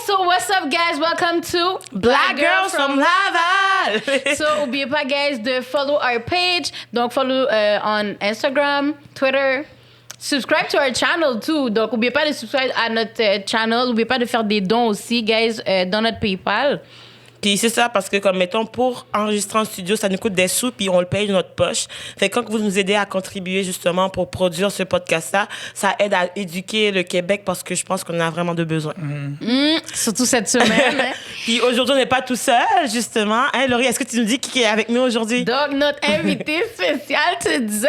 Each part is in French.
So what's up, guys? Welcome to Black Girls from Laval. So, n'oubliez pas, guys, de follow our page. Donc, follow on Instagram, Twitter. Subscribe to our channel, too. Donc, n'oubliez pas de subscribe à notre channel. N'oubliez pas de faire des dons aussi, guys, dans notre PayPal. Puis c'est ça, parce que, comme mettons, pour enregistrer en studio, ça nous coûte des sous, puis on le paye de notre poche. Fait que quand vous nous aidez à contribuer, justement, pour produire ce podcast-là, ça aide à éduquer le Québec, parce que je pense qu'on a vraiment de besoin. Surtout cette semaine. Hein. Puis aujourd'hui, on n'est pas tout seul, justement. Hein, Laurie, est-ce que tu nous dis qui est avec nous aujourd'hui? Donc, notre invité spécial today,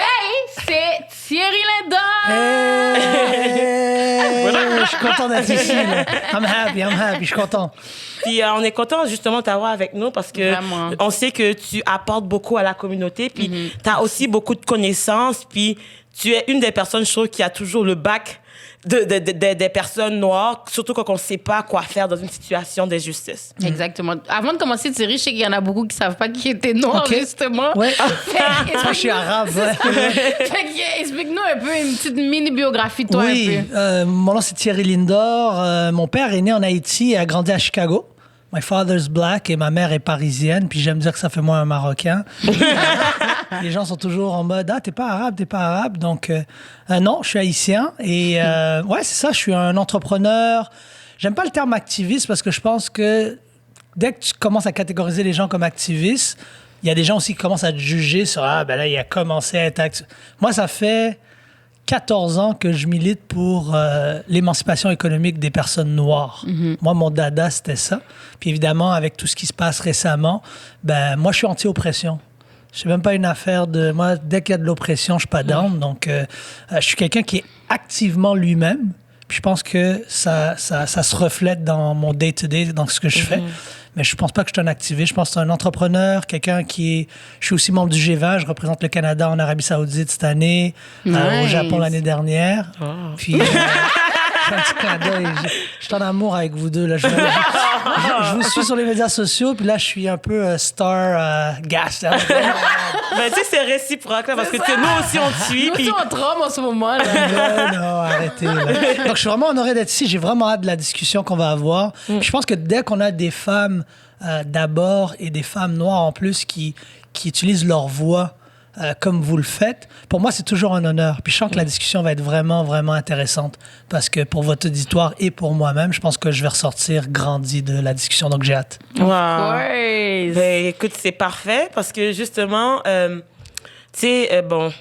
c'est Thierry Lindon. Hey! Je suis content d'être ici. Là. I'm happy, je suis content. Puis on est content justement de t'avoir avec nous parce que on sait que tu apportes beaucoup à la communauté, puis tu as aussi beaucoup de connaissances, puis tu es une des personnes, je trouve, qui a toujours le bac des personnes noires, surtout quand on ne sait pas quoi faire dans une situation d'injustice. Exactement. Avant de commencer, Thierry, je sais qu'il y en a beaucoup qui ne savent pas qui était noir, justement. Oui. Moi, je suis arabe. Ouais. Fait que, explique-nous un peu une petite mini-biographie de toi. Oui, un peu. Mon nom, c'est Thierry Lindor. Mon père est né en Haïti et a grandi à Chicago. My father's black et ma mère est parisienne, puis j'aime dire que ça fait moi un Marocain. Les gens sont toujours en mode « Ah, t'es pas arabe. » Donc, non, je suis haïtien. Et ouais, c'est ça, je suis un entrepreneur. J'aime pas le terme activiste parce que je pense que dès que tu commences à catégoriser les gens comme activistes, il y a des gens aussi qui commencent à te juger sur « Ah, ben là, il a commencé à être activiste. » Moi, ça fait 14 ans que je milite pour l'émancipation économique des personnes noires. Moi, mon dada, c'était ça. Puis évidemment, avec tout ce qui se passe récemment, ben moi, je suis anti-oppression. C'est même pas une affaire de... Moi, dès qu'il y a de l'oppression, je suis pas down. Donc, je suis quelqu'un qui est activement lui-même. Puis je pense que ça se reflète dans mon day-to-day, dans ce que je fais. Mais je pense pas que je suis un activiste. Je pense que c'est un entrepreneur, quelqu'un qui est... Je suis aussi membre du G20. Je représente le Canada en Arabie Saoudite cette année, au Japon l'année dernière. Oh. Puis, un petit clin d'œil. Je suis en amour avec vous deux. Là. Je vous suis sur les médias sociaux, puis là, je suis un peu star gas. Ben, tu sais, c'est réciproque, là, parce que nous aussi, on te suit. Nous aussi, on trompe en ce moment. Là. Non, arrêtez. Là. Donc, je suis vraiment honoré d'être ici. J'ai vraiment hâte de la discussion qu'on va avoir. Je pense que dès qu'on a des femmes d'abord et des femmes noires en plus qui utilisent leur voix comme vous le faites, pour moi, c'est toujours un honneur. Puis je sens que la discussion va être vraiment, vraiment intéressante parce que pour votre auditoire et pour moi-même, je pense que je vais ressortir grandi de la discussion. Donc, j'ai hâte. Wow. Ben, écoute, c'est parfait parce que justement, tu sais, bon...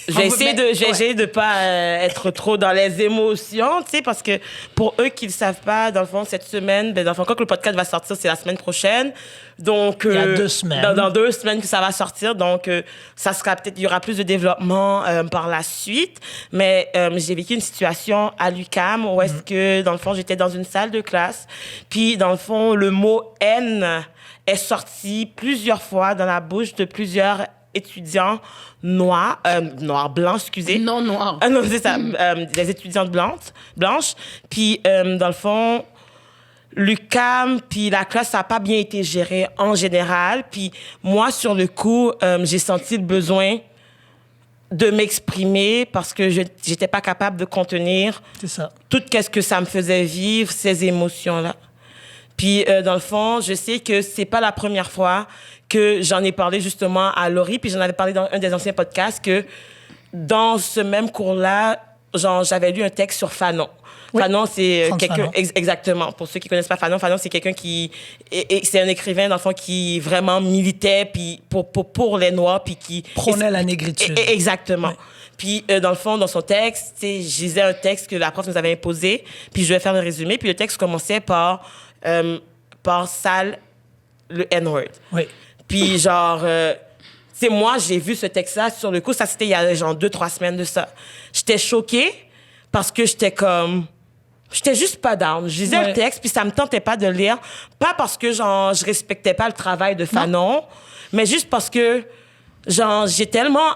Je vais essayer de pas être trop dans les émotions, tu sais, parce que pour eux qui le savent pas, dans le fond, cette semaine, ben, dans le fond, quand le podcast va sortir, c'est la semaine prochaine. Donc, il y a 2 semaines. Dans 2 semaines que ça va sortir. Donc, ça sera peut-être, il y aura plus de développement par la suite. Mais j'ai vécu une situation à l'UQAM où est-ce que, dans le fond, j'étais dans une salle de classe. Puis, dans le fond, le mot « haine » est sorti plusieurs fois dans la bouche de plusieurs étudiants blancs, excusez. Non, noirs. Ah non, c'est ça, des étudiantes blanches. Puis, dans le fond, l'UQAM, puis la classe, ça n'a pas bien été géré en général. Puis moi, sur le coup, j'ai senti le besoin de m'exprimer parce que je n'étais pas capable de contenir tout ce que ça me faisait vivre, ces émotions-là. Puis, dans le fond, je sais que c'est pas la première fois que j'en ai parlé justement à Laurie, puis j'en avais parlé dans un des anciens podcasts, que dans ce même cours-là, j'avais lu un texte sur Fanon. Oui. Fanon, c'est quelqu'un... Exactement. Pour ceux qui connaissent pas Fanon, c'est quelqu'un qui... c'est un écrivain, dans le fond, qui vraiment militait puis pour les Noirs, puis qui... prônait la négritude. Exactement. Oui. Puis, dans le fond, dans son texte, je lisais un texte que la prof nous avait imposé, puis je vais faire le résumé, puis le texte commençait par sale, le N-word. Oui. Puis, genre, tu sais, moi, j'ai vu ce texte-là sur le coup. Ça, c'était il y a genre 2-3 semaines de ça. J'étais choquée parce que j'étais comme... J'étais juste pas down. Je lisais le texte, puis ça me tentait pas de le lire. Pas parce que, genre, je respectais pas le travail de Fanon, mais juste parce que, genre, j'ai tellement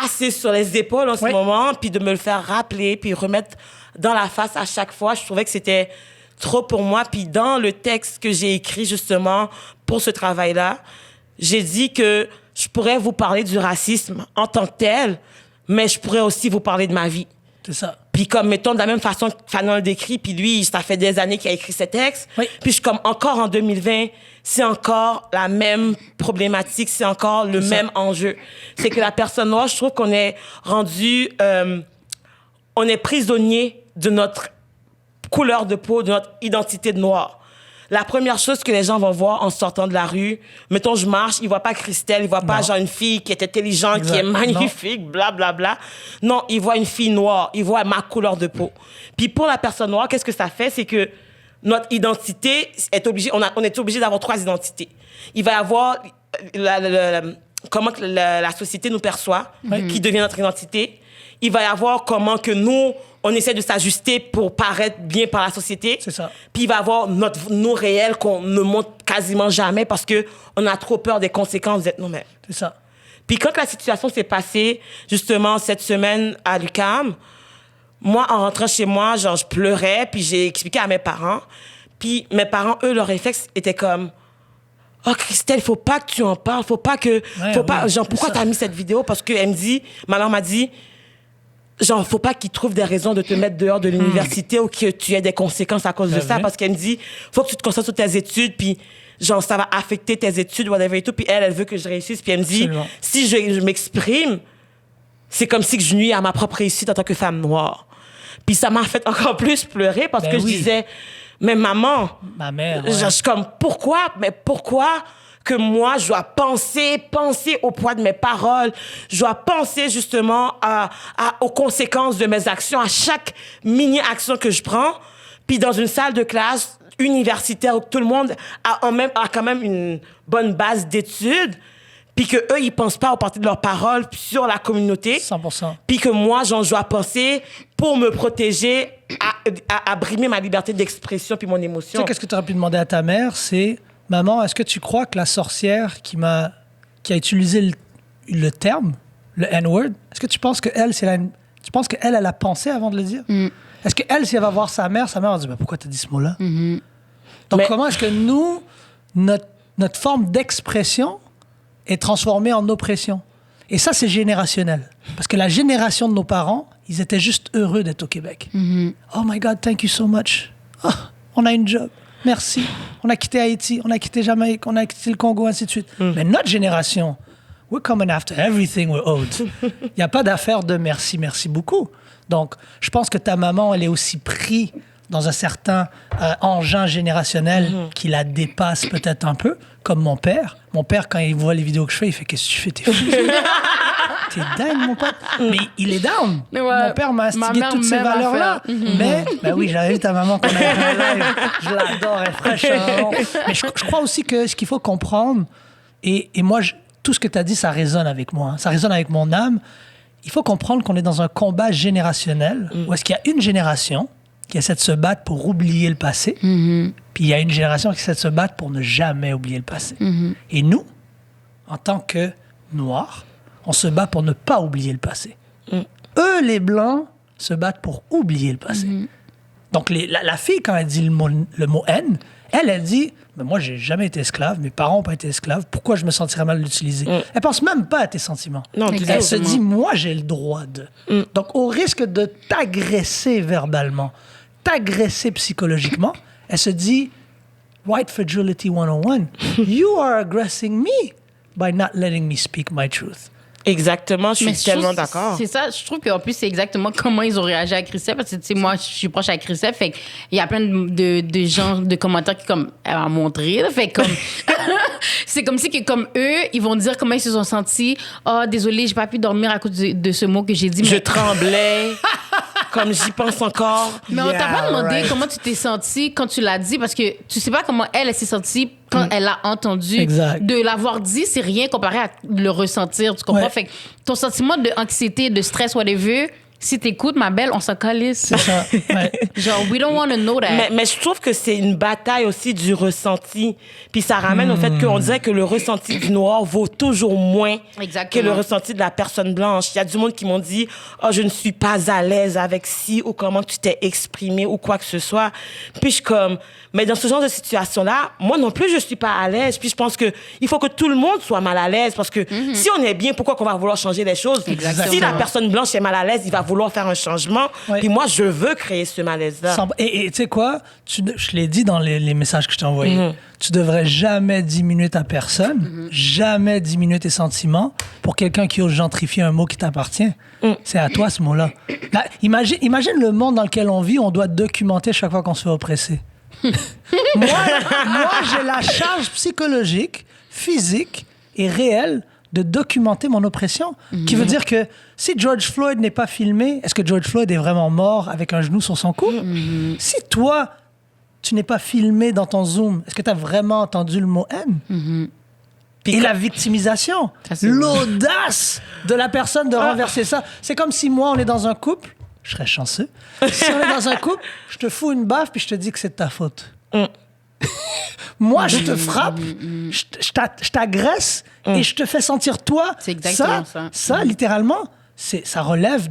assez sur les épaules en ce moment, puis de me le faire rappeler, puis remettre dans la face à chaque fois. Je trouvais que c'était trop pour moi. Puis dans le texte que j'ai écrit, justement, pour ce travail-là, j'ai dit que je pourrais vous parler du racisme en tant que tel, mais je pourrais aussi vous parler de ma vie. C'est ça. Puis comme, mettons, de la même façon que Fanon le décrit, puis lui, ça fait des années qu'il a écrit ses textes. Oui. Puis je suis comme, encore en 2020, c'est encore la même problématique, c'est encore le même enjeu. C'est que la personne noire, je trouve qu'on est rendu... on est prisonnier de notre couleur de peau, de notre identité de noir. La première chose que les gens vont voir en sortant de la rue, mettons, je marche, ils voient pas Christelle, ils voient pas genre une fille qui est intelligente, Exact. qui est magnifique, blablabla. Bla, bla. Non, ils voient une fille noire, ils voient ma couleur de peau. Puis pour la personne noire, qu'est-ce que ça fait? C'est que notre identité est obligée, on est obligé d'avoir 3 identités. Il va y avoir comment que la société nous perçoit, qui devient notre identité. Il va y avoir comment que nous, on essaie de s'ajuster pour paraître bien par la société. C'est ça. Puis il va y avoir notre nous réel qu'on ne montre quasiment jamais parce qu'on a trop peur des conséquences d'être nous-mêmes. C'est ça. Puis quand la situation s'est passée, justement, cette semaine à l'UQAM, moi, en rentrant chez moi, genre, je pleurais, puis j'ai expliqué à mes parents. Puis mes parents, eux, leur réflexe était comme... « Oh, Christelle, faut pas que tu en parles, faut pas que... genre, pourquoi t'as mis cette vidéo? » Parce que elle me dit, ma mère m'a dit... Genre, faut pas qu'ils trouvent des raisons de te mettre dehors de l'université ou que tu aies des conséquences à cause de ça. Parce qu'elle me dit, faut que tu te concentres sur tes études, puis genre, ça va affecter tes études, whatever et tout. Puis elle veut que je réussisse. Puis elle me dit, Absolument. si je m'exprime, c'est comme si que je nuis à ma propre réussite en tant que femme noire. Puis ça m'a fait encore plus pleurer parce que je disais, mais maman, Ma mère, genre, je suis comme, pourquoi que moi, je dois penser au poids de mes paroles. Je dois penser justement aux conséquences de mes actions, à chaque mini-action que je prends. Puis dans une salle de classe universitaire où tout le monde a quand même une bonne base d'études, puis que eux ils pensent pas au parti de leurs paroles sur la communauté. 100%. Puis que moi, genre, je dois penser pour me protéger, à brimer ma liberté d'expression puis mon Tu émotion. sais, qu'est-ce que tu aurais pu demander à ta mère, c'est... Maman, est-ce que tu crois que la sorcière qui a utilisé le terme, le N-word, est-ce que tu penses qu'elle, tu penses qu'elle, elle a pensé avant de le dire? Est-ce qu'elle, si elle va voir sa mère va dire, pourquoi tu as dit ce mot-là? Donc, comment est-ce que nous, notre forme d'expression est transformée en oppression? Et ça, c'est générationnel. Parce que la génération de nos parents, ils étaient juste heureux d'être au Québec. Oh my God, thank you so much. Oh, on a une job. Merci. On a quitté Haïti, on a quitté Jamaïque, on a quitté le Congo, ainsi de suite. Mais notre génération, we're coming after everything we're owed. Il n'y a pas d'affaire de merci, merci beaucoup. Donc, je pense que ta maman, elle est aussi prise dans un certain engin générationnel qui la dépasse peut-être un peu, comme mon père. Mon père, quand il voit les vidéos que je fais, il fait « Qu'est-ce que tu fais? T'es fou. T'es dingue, mon pote. » Mais il est down. Ouais. Mon père m'a instigué toutes ces valeurs-là. Mais, ben oui, j'avais vu ta maman qu'on avait fait un live. Je l'adore, elle est fraîche. Mais je crois aussi que ce qu'il faut comprendre, et moi, tout ce que tu as dit, ça résonne avec moi. Ça résonne avec mon âme. Il faut comprendre qu'on est dans un combat générationnel où est-ce qu'il y a une génération qui essaie de se battre pour oublier le passé, puis il y a une génération qui essaie de se battre pour ne jamais oublier le passé. Et nous, en tant que Noirs, on se bat pour ne pas oublier le passé. Eux, les Blancs, se battent pour oublier le passé. Donc, la fille, quand elle dit le mot « haine », elle dit « Moi, j'ai jamais été esclave, mes parents n'ont pas été esclaves, pourquoi je me sentirais mal de l'utiliser ?» Elle pense même pas à tes sentiments. Non, Elle se dit « Moi, j'ai le droit de... » Donc, au risque de t'agresser verbalement, t'agresser psychologiquement, elle se dit « White Fragility 101, you are aggressing me by not letting me speak my truth. » Exactement, je suis tellement trouve, d'accord. C'est ça, je trouve qu'en plus, c'est exactement comment ils ont réagi à Christelle. Parce que, tu sais, moi, je suis proche à Christelle. Fait qu'il y a plein de gens, de commentaires qui, comme, elle m'a montré. Là, fait comme. C'est comme si, que, comme eux, ils vont dire comment ils se sont sentis. Oh, désolé, j'ai pas pu dormir à cause de ce mot que j'ai dit. Je tremblais, comme j'y pense encore. Mais on t'a pas demandé comment tu t'es senti quand tu l'as dit, parce que tu sais pas comment elle s'est sentie quand elle l'a entendu. Exact. De l'avoir dit, c'est rien comparé à le ressentir, tu comprends? Ouais. Fait que ton sentiment d'anxiété, de stress, whatever, Si t'écoutes, ma belle, on s'en calisse. C'est ça. Ouais. Genre, we don't want to know that. Mais je trouve que c'est une bataille aussi du ressenti. Puis ça ramène au fait qu'on dirait que le ressenti du noir vaut toujours moins Exactement. que le ressenti de la personne blanche. Il y a du monde qui m'ont dit « Oh, je ne suis pas à l'aise avec ci ou comment tu t'es exprimé ou quoi que ce soit. » Puis je suis comme... Mais dans ce genre de situation-là, moi non plus, je suis pas à l'aise. Puis je pense que il faut que tout le monde soit mal à l'aise parce que si on est bien, pourquoi qu'on va vouloir changer les choses? Exactement. Si la personne blanche est mal à l'aise, il va vouloir faire un changement. Ouais. Puis moi, je veux créer ce malaise-là. Et tu sais quoi? Je l'ai dit dans les messages que je t'ai envoyés. Tu devrais jamais diminuer ta personne, jamais diminuer tes sentiments pour quelqu'un qui ose gentrifier un mot qui t'appartient. C'est à toi, ce mot-là. Là, imagine le monde dans lequel on vit, on doit documenter chaque fois qu'on se fait oppresser. moi, j'ai la charge psychologique, physique et réelle de documenter mon oppression. Qui veut dire que si George Floyd n'est pas filmé, est-ce que George Floyd est vraiment mort avec un genou sur son cou? Si toi, tu n'es pas filmé dans ton Zoom, est-ce que tu as vraiment entendu le mot haine? Et la victimisation, Ça, c'est l'audace de la personne de renverser ça. C'est comme si moi, on est dans un couple, je serais chanceux. Si on est dans un couple, je te fous une baffe puis je te dis que c'est de ta faute. Moi, je te frappe, je t'agresse et je te fais sentir toi. C'est exactement ça. Ça, littéralement, ça relève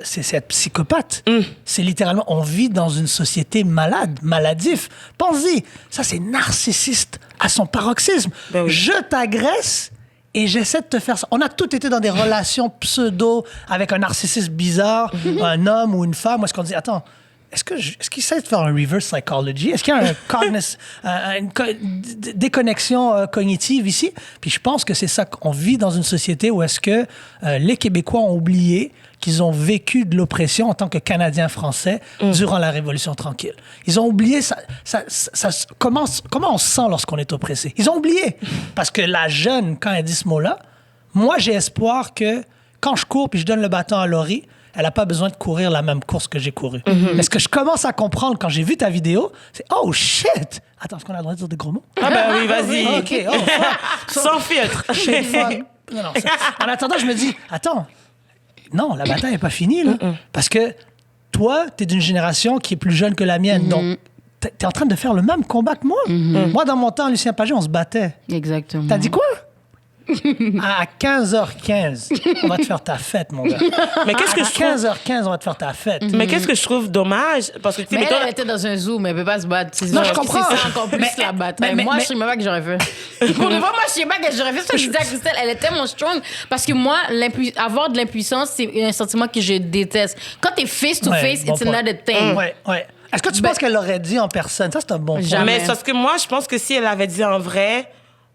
c'est être psychopathe. C'est littéralement, on vit dans une société malade, maladif. Pense-y, ça c'est narcissiste à son paroxysme. Ben oui. Je t'agresse et j'essaie de te faire ça. On a tous été dans des relations pseudo avec un narcissiste bizarre, un homme ou une femme. Où est-ce qu'on dit, attends, est-ce qu'il sait de faire un reverse psychology? Est-ce qu'il y a une déconnexion cognitive ici? Puis je pense que c'est ça qu'on vit dans une société où est-ce que les Québécois ont oublié qu'ils ont vécu de l'oppression en tant que Canadiens français durant la Révolution tranquille. Ils ont oublié comment on se sent lorsqu'on est oppressé. Ils ont oublié. Parce que la jeune, quand elle dit ce mot-là, moi, j'ai espoir que quand je cours puis je donne le bâton à Laurie, elle n'a pas besoin de courir la même course que j'ai couru. Mais ce que je commence à comprendre quand j'ai vu ta vidéo, c'est « Oh, shit! » Attends, est-ce qu'on a le droit de dire des gros mots? Ah ben oui, vas-y. OK. Oh, fuck. Sans filtre. Shit, fuck. Non, en attendant, je me dis « Attends, non, la bataille n'est pas finie. Là, parce que toi, tu es d'une génération qui est plus jeune que la mienne. Donc, tu es en train de faire le même combat que moi. Moi, dans mon temps, Lucien Pagé, on se battait. Exactement. T'as dit quoi? À 15h15, on va te faire ta fête, mon gars. Mais qu'est-ce que je trouve... 15h15, on va te faire ta fête. Mais qu'est-ce que je trouve dommage? Parce que, tu sais, Mais mettons- elle était dans un zoo, mais elle peut pas se battre. C'est Non, ça, je comprends. C'est ça encore plus Mais- la bataille. mais- Moi, mais- je sais même pas que j'aurais fait. Pour le moment, moi, je sais pas que j'aurais fait. Ça, je disais à Christelle, elle est tellement strong. Parce que moi, avoir de l'impuissance, c'est un sentiment que je déteste. Quand t'es face to Ouais, face, bon it's point. another thing. Ouais. Est-ce que tu penses qu'elle l'aurait dit en personne? Ça, c'est un bon point. Jamais. Mais c'est parce que moi, je pense que si elle avait dit en vrai,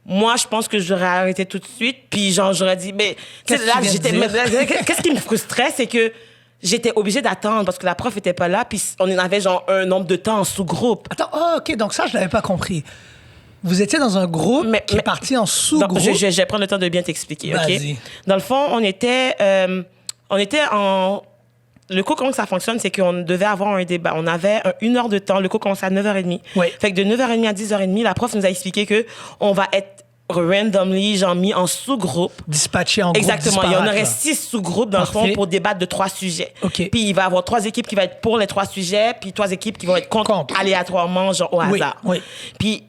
moi, je pense que j'aurais arrêté tout de suite. Puis, genre, j'aurais dit, mais. tu sais, Qu'est-ce que tu viens de dire? Qu'est-ce qui me frustrait, c'est que j'étais obligée d'attendre parce que la prof était pas là. Puis, on en avait, genre, un nombre de temps en sous-groupe. Attends, OK, donc ça, je l'avais pas compris. Vous étiez dans un groupe qui est parti en Donc, sous-groupe. je vais prendre le temps de bien t'expliquer, OK? Vas-y. Dans le fond, on était en... Le cours, comment ça fonctionne, c'est qu'on devait avoir un débat. On avait 1 heure de temps. Le cours commençait à 9h30. Oui. Fait que de 9h30 à 10h30, la prof nous a expliqué qu'on va être randomly, genre, mis en sous-groupe. Dispatché en groupe. Exactement. Il y en disparate, aurait là. 6 sous-groupes, dans le Parfait. fond, pour débattre de 3 sujets. OK. Puis il va y avoir 3 équipes qui vont être pour les 3 sujets, puis 3 équipes qui vont être contre. Aléatoirement, genre au Oui, hasard. oui. Puis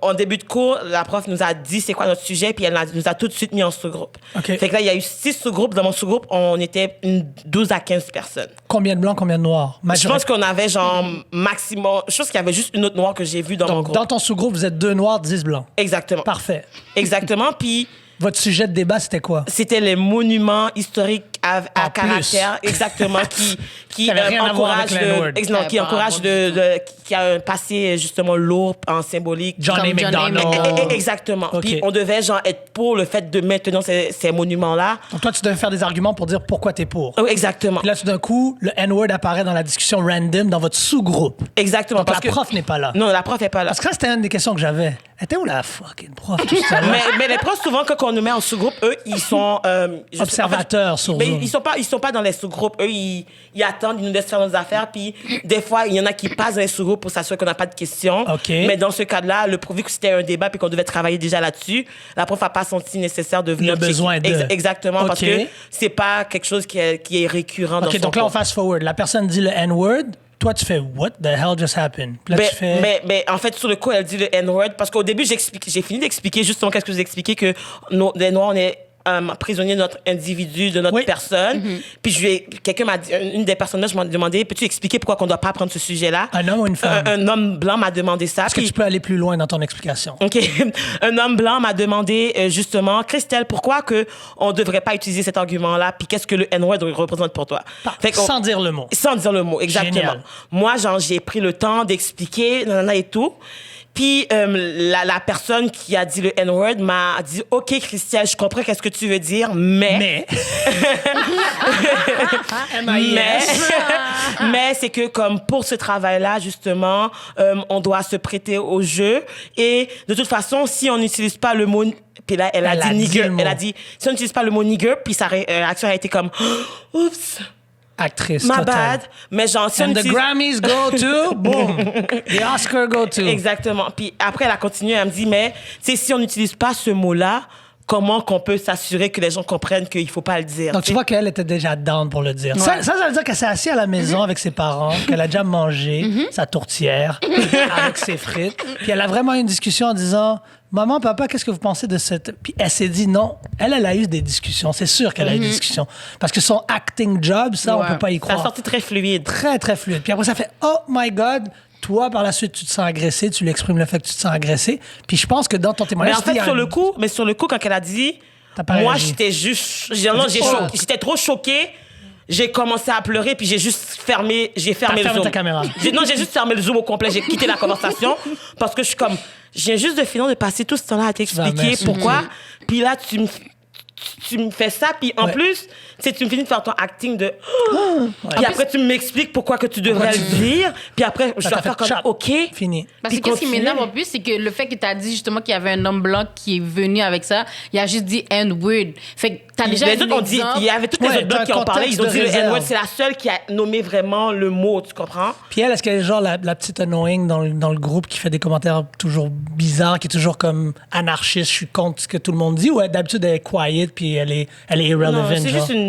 en début de cours, la prof nous a dit c'est quoi notre sujet, puis nous a tout de suite mis en sous-groupe. OK. Fait que là, il y a eu 6 sous-groupes. Dans mon sous-groupe, on était 12 à 15 personnes. Combien de blancs, combien de noirs? Je pense qu'on avait genre maximum... Je pense qu'il y avait juste une autre noire que j'ai vue dans mon Donc, groupe. dans ton sous-groupe, vous êtes 2 noirs, 10 blancs. Exactement. Parfait. Exactement. Puis Votre sujet de débat, c'était quoi? c'était les monuments historiques à En caractère, exactement, qui Ça avait rien à voir encouragent avec l'N-word. qui encourage qui a un passé justement lourd en symbolique. John A. Comme John A. McDonald. Exactement. OK. Puis on devait genre être pour le fait de maintenir ces monuments-là. Donc toi, tu devais faire des arguments pour dire pourquoi t'es pour. Oh, exactement. Puis là, tout d'un coup, le N-word apparaît dans la discussion random dans votre sous-groupe. Exactement. Donc la prof n'est pas là. Non, la prof n'est pas là. Parce que ça, c'était une des questions que j'avais. Elle était où la fucking prof tout ça? Mais les profs, souvent, quand on nous met en sous-groupe, eux, ils sont... Observateurs sur mais Zoom. ils sont pas dans les sous-groupes. Eux, ils attendent, ils nous laissent faire nos affaires. Puis, des fois, il y en a qui passent dans les sous-groupes pour s'assurer qu'on n'a pas de questions. OK. Mais dans ce cas-là, vu que c'était un débat puis qu'on devait travailler déjà là-dessus, la prof n'a pas senti nécessaire de venir. Le besoin de. Exactement, parce OK. que c'est pas quelque chose qui est récurrent dans son OK, donc là, on cours. fast forward. La personne dit le N-word. Toi, tu fais what the hell just happened? Puis là, tu fais. Mais en fait, sur le coup, elle dit le N-word parce qu'au début, j'ai fini d'expliquer justement qu'est-ce que j'ai expliqué que les Noirs, on est prisonniers de notre individu, de notre personne. Puis une des personnes là, je m'en demandais, peux-tu expliquer pourquoi qu'on doit pas prendre ce sujet-là? Un homme ou une femme? Un homme blanc m'a demandé ça. Est-ce que tu peux aller plus loin dans ton explication? OK. Un homme blanc m'a demandé justement, Christelle, pourquoi on devrait pas utiliser cet argument-là? Puis qu'est-ce que le N-word représente pour toi? Sans dire le mot. Sans dire le mot, exactement. Génial. Moi, j'ai pris le temps d'expliquer, nanana et tout. Puis la personne qui a dit le N-word m'a dit « OK, Christelle, je comprends qu'est-ce que tu veux dire, mais... » Mais c'est que comme pour ce travail-là, justement, on doit se prêter au jeu. Et de toute façon, si on n'utilise pas le mot... Puis là, elle a dit nigger. Elle a dit, si on n'utilise pas le mot nigger, puis sa réaction a été comme « Oups ». Actrice. My totale. bad. Mais genre, si on And the utilise... Grammys go to, boom. The Oscar go to. Exactement. Puis après, elle a continué, elle me dit, mais tu sais, si on n'utilise pas ce mot-là, comment qu'on peut s'assurer que les gens comprennent qu'il faut pas le dire? Donc, tu vois qu'elle était déjà down pour le dire. Ouais. Ça veut dire qu'elle s'est assise à la maison avec ses parents, qu'elle a déjà mangé sa tourtière avec ses frites. Puis elle a vraiment eu une discussion en disant « Maman, papa, qu'est-ce que vous pensez de cette... » Puis elle s'est dit non. Elle a eu des discussions. C'est sûr qu'elle a eu des discussions. Parce que son acting job, ça, on Ouais. peut pas y Ça a croire. sorti très fluide. Très, très fluide. Puis après, ça fait « Oh my God ». Toi, par la suite, tu te sens agressé. Tu lui exprimes le fait que tu te sens agressé. Puis je pense que dans ton témoignage... Mais en fait, il y a sur un- le coup, quand elle a dit, T'as pas moi, réagi. j'étais juste... J'étais trop choquée. J'ai commencé à pleurer, puis j'ai fermé T'as le fermé Zoom. ta caméra. J'ai juste fermé le Zoom au complet. J'ai quitté la conversation parce que je suis comme... Je viens juste de finir de passer tout ce temps-là à t'expliquer m'expliquer. pourquoi. Puis là, tu me fais ça, puis en Ouais. plus, tu sais, tu me finis de faire ton acting de... Puis Ouais. après, tu m'expliques pourquoi que tu devrais le dire. Puis après, je Ça dois t'a faire fait comme, chop. OK. Fini. Parce que Puis qu'est-ce qui continue. m'énerve en plus, c'est que le fait que tu as dit justement qu'il y avait un homme blanc qui est venu avec ça, il a juste dit N-word. Fait que t'as déjà Les un autres ont dit, exemple. il y avait toutes les Ouais, autres blancs t'as qui un ont parlé, ils ont contexte dit de le réserve. N-word, c'est la seule qui a nommé vraiment le mot, tu comprends? Puis elle, est-ce qu'elle est genre la petite annoying dans le groupe qui fait des commentaires toujours bizarres, qui est toujours comme anarchiste, je suis contre ce que tout le monde dit, ou d'habitude elle est quiet puis elle est irrelevant, Non, c'est genre? juste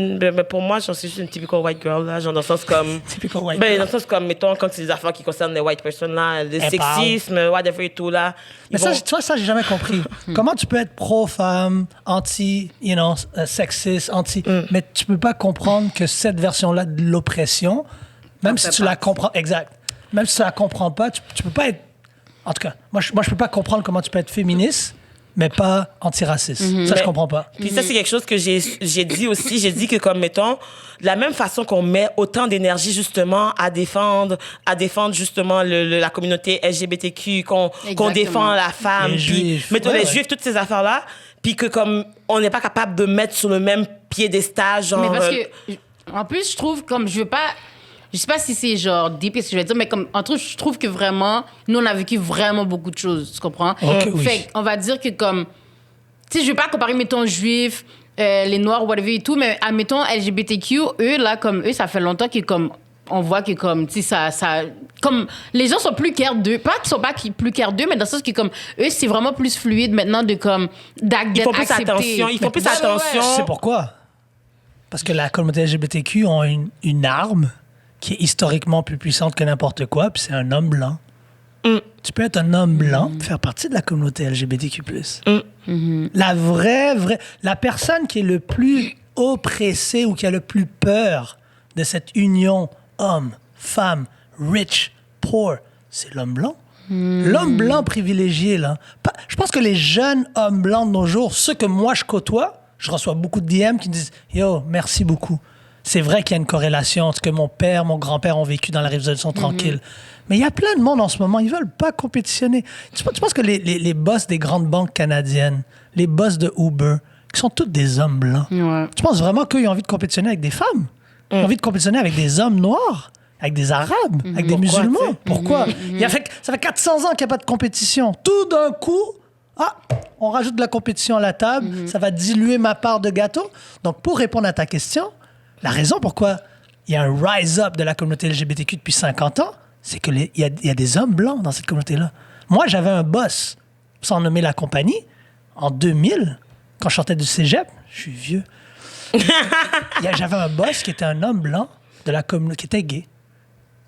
pour moi, genre, c'est juste une typical white girl, là, genre, dans le sens comme... Typical white Ben, girl. dans le sens comme, mettons, quand c'est des affaires qui concernent les white personnes, là, le Elle parle. sexisme, whatever et tout, là. Mais ils ça, vont- tu vois, ça, j'ai jamais compris. Comment tu peux être pro-femme, anti, sexiste, mais tu peux pas comprendre que cette version-là de l'oppression, même si tu la comprends, exact, même si tu la comprends pas, tu peux pas être, en tout cas, moi, je peux pas comprendre comment tu peux être féministe, mais pas antiraciste. Ça, je Mais- comprends pas. Puis ça, c'est quelque chose que j'ai dit aussi. J'ai dit que, comme, mettons, de la même façon qu'on met autant d'énergie, justement, à défendre justement, la communauté LGBTQ, qu'on Exactement. défend la femme, Les puis, Juifs. mettons, Ouais, les ouais. Juifs, toutes ces affaires-là, puis que, comme, on n'est pas capable de mettre sur le même piédestal, genre... Mais parce que, en plus, je trouve, comme, je veux pas. Je sais pas si c'est genre deep, ce que je vais dire, mais comme, en tout, je trouve que vraiment, nous, on a vécu vraiment beaucoup de choses, tu comprends? Ok, oui. Fait on va dire que, comme, tu sais, je veux pas comparer, mettons, juifs, les noirs, whatever et tout, mais admettons, LGBTQ, eux, là, comme eux, ça fait longtemps que, comme, on voit que, comme, tu sais, ça. Comme, les gens sont plus care d'eux. Pas qu'ils sont pas plus care d'eux, mais dans le sens que, comme, eux, c'est vraiment plus fluide maintenant de, comme, Ils font plus d'accepter. attention, ils font plus Ouais, ouais, ouais. attention. Tu sais pourquoi? Parce que la communauté LGBTQ ont une arme qui est historiquement plus puissante que n'importe quoi, puis c'est un homme blanc. Tu peux être un homme blanc, faire partie de la communauté LGBTQ+. La la personne qui est le plus oppressée ou qui a le plus peur de cette union homme, femme, rich, poor, c'est l'homme blanc. L'homme blanc privilégié, là. Je pense que les jeunes hommes blancs de nos jours, ceux que moi je côtoie, je reçois beaucoup de DM qui me disent « Yo, merci beaucoup ». C'est vrai qu'il y a une corrélation entre ce que mon père, mon grand-père ont vécu dans la Révolution tranquille. Mais il y a plein de monde en ce moment, ils veulent pas compétitionner. Tu penses que les boss des grandes banques canadiennes, les boss de Uber, qui sont tous des hommes blancs, Ouais. tu penses vraiment qu'ils ont envie de compétitionner avec des femmes? Ils ont envie de compétitionner avec des hommes noirs? Avec des Arabes? Avec des Pourquoi, musulmans? tu sais? Pourquoi? Ça fait 400 ans qu'il n'y a pas de compétition. Tout d'un coup, on rajoute de la compétition à la table, ça va diluer ma part de gâteau. Donc, pour répondre à ta question, La raison pourquoi il y a un rise-up de la communauté LGBTQ depuis 50 ans, c'est qu'il y a des hommes blancs dans cette communauté-là. Moi, j'avais un boss, sans nommer la compagnie, en 2000, quand je sortais du cégep, je suis vieux, j'avais un boss qui était un homme blanc de la communauté, qui était gay.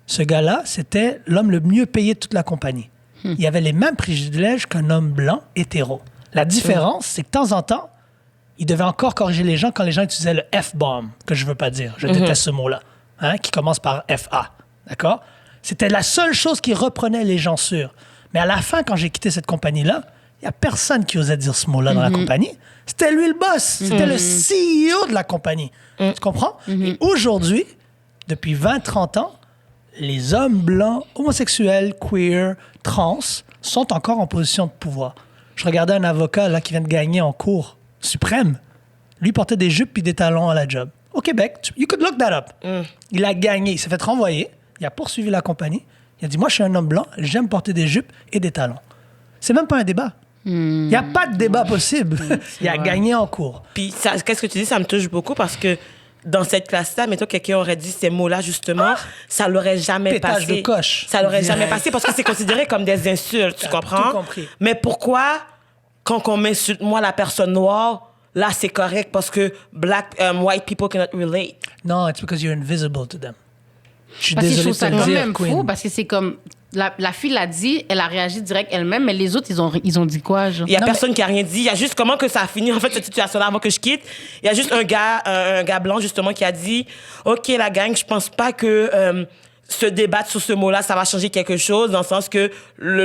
Ce gars-là, c'était l'homme le mieux payé de toute la compagnie. Il avait les mêmes privilèges qu'un homme blanc hétéro. La différence, c'est que de temps en temps, il devait encore corriger les gens quand les gens utilisaient le F-bomb, que je veux pas dire. Je déteste ce mot-là, hein, qui commence par F-A. D'accord? C'était la seule chose qui reprenait les gens sûrs. Mais à la fin, quand j'ai quitté cette compagnie-là, il n'y a personne qui osait dire ce mot-là dans la compagnie. C'était lui le boss. C'était le CEO de la compagnie. Tu comprends? Et aujourd'hui, depuis 20-30 ans, les hommes blancs, homosexuels, queer, trans sont encore en position de pouvoir. Je regardais un avocat là, qui vient de gagner en cour suprême. Lui portait des jupes puis des talons à la job. Au Québec, you could look that up. Il a gagné. Il s'est fait renvoyer. Il a poursuivi la compagnie. Il a dit, moi, je suis un homme blanc. J'aime porter des jupes et des talons. C'est même pas un débat. Il n'y a pas de débat possible. Il a gagné en cours. Puis, qu'est-ce que tu dis? Ça me touche beaucoup parce que dans cette classe-là, mettons, quelqu'un aurait dit ces mots-là, justement, ça l'aurait jamais Pétage passé. de coche. Ça l'aurait jamais passé parce que c'est considéré comme des insultes, tu comprends? tout compris. Mais pourquoi, quand on m'insulte, moi, la personne noire, là, c'est correct parce que white people cannot relate? Non, it's because you're invisible to them. Je suis Parce que je désolé trouve ça de te quand le dire, même Queen. fou, parce que c'est comme... La fille l'a dit, elle a réagi direct elle-même, mais les autres, ils ont dit quoi, genre? Il y a personne qui a rien dit. Il y a juste comment que ça a fini, en fait, cette situation-là, avant que je quitte. Il y a juste un gars blanc, justement, qui a dit, OK, la gang, je pense pas que se débattre sur ce mot-là, ça va changer quelque chose, dans le sens que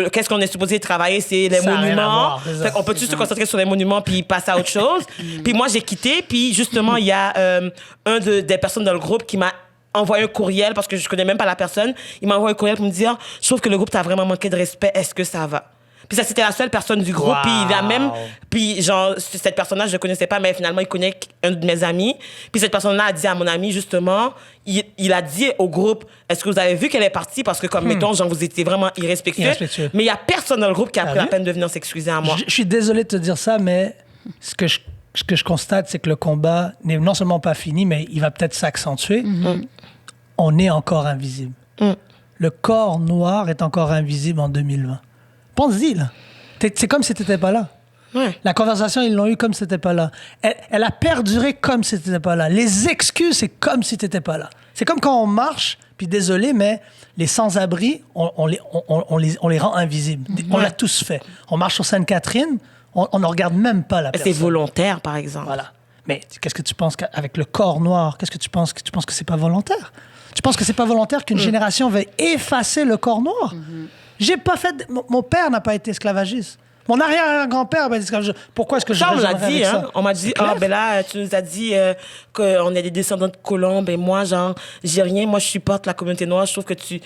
qu'est-ce qu'on est supposé travailler, c'est les Ça a rien à monuments. voir, c'est ça. Fait qu'on peut juste se concentrer sur les monuments puis passer à autre chose. Puis moi, j'ai quitté, puis justement, il y a des personnes dans le groupe qui m'a envoyé un courriel, parce que je connais même pas la personne. Il m'a envoyé un courriel pour me dire, je trouve que le groupe t'a vraiment manqué de respect, est-ce que ça va? Puis ça, c'était la seule personne du groupe. Wow. Puis il a même... Puis genre, cette personne-là, je ne connaissais pas, mais finalement, il connaît un de mes amis. Puis cette personne-là a dit à mon ami, justement, il a dit au groupe, est-ce que vous avez vu qu'elle est partie? Parce que, comme, mettons, genre, vous étiez vraiment irrespectueux. Mais il n'y a personne dans le groupe qui a pris la peine de venir s'excuser à moi. Je suis désolé de te dire ça, mais ce que je constate, c'est que le combat n'est non seulement pas fini, mais il va peut-être s'accentuer. On est encore invisible. Le corps noir est encore invisible en 2020. Pense-y, là. C'est comme si tu n'étais pas là. Ouais. La conversation, ils l'ont eu comme si tu n'étais pas là. Elle a perduré comme si tu n'étais pas là. Les excuses, c'est comme si tu n'étais pas là. C'est comme quand on marche, puis désolé, mais les sans-abri, on les rend invisibles. On l'a tous fait. On marche sur Sainte-Catherine, on ne regarde même pas la personne. C'est volontaire, par exemple. Voilà. Mais qu'est-ce que tu penses qu'avec le corps noir, qu'est-ce que tu penses que c'est pas volontaire? Tu penses que c'est pas volontaire qu'une génération veuille effacer le corps noir? J'ai pas fait... Mon père n'a pas été esclavagiste. Mon arrière-grand-père n'a pas été esclavagiste. Pourquoi est-ce que je Ça, on l'a raisonnerais dit, avec hein. ça? On m'a dit, clair. ben là, tu nous as dit qu'on est des descendants de colombes et moi, genre, j'ai rien. Moi, je supporte la communauté noire. Je trouve que tu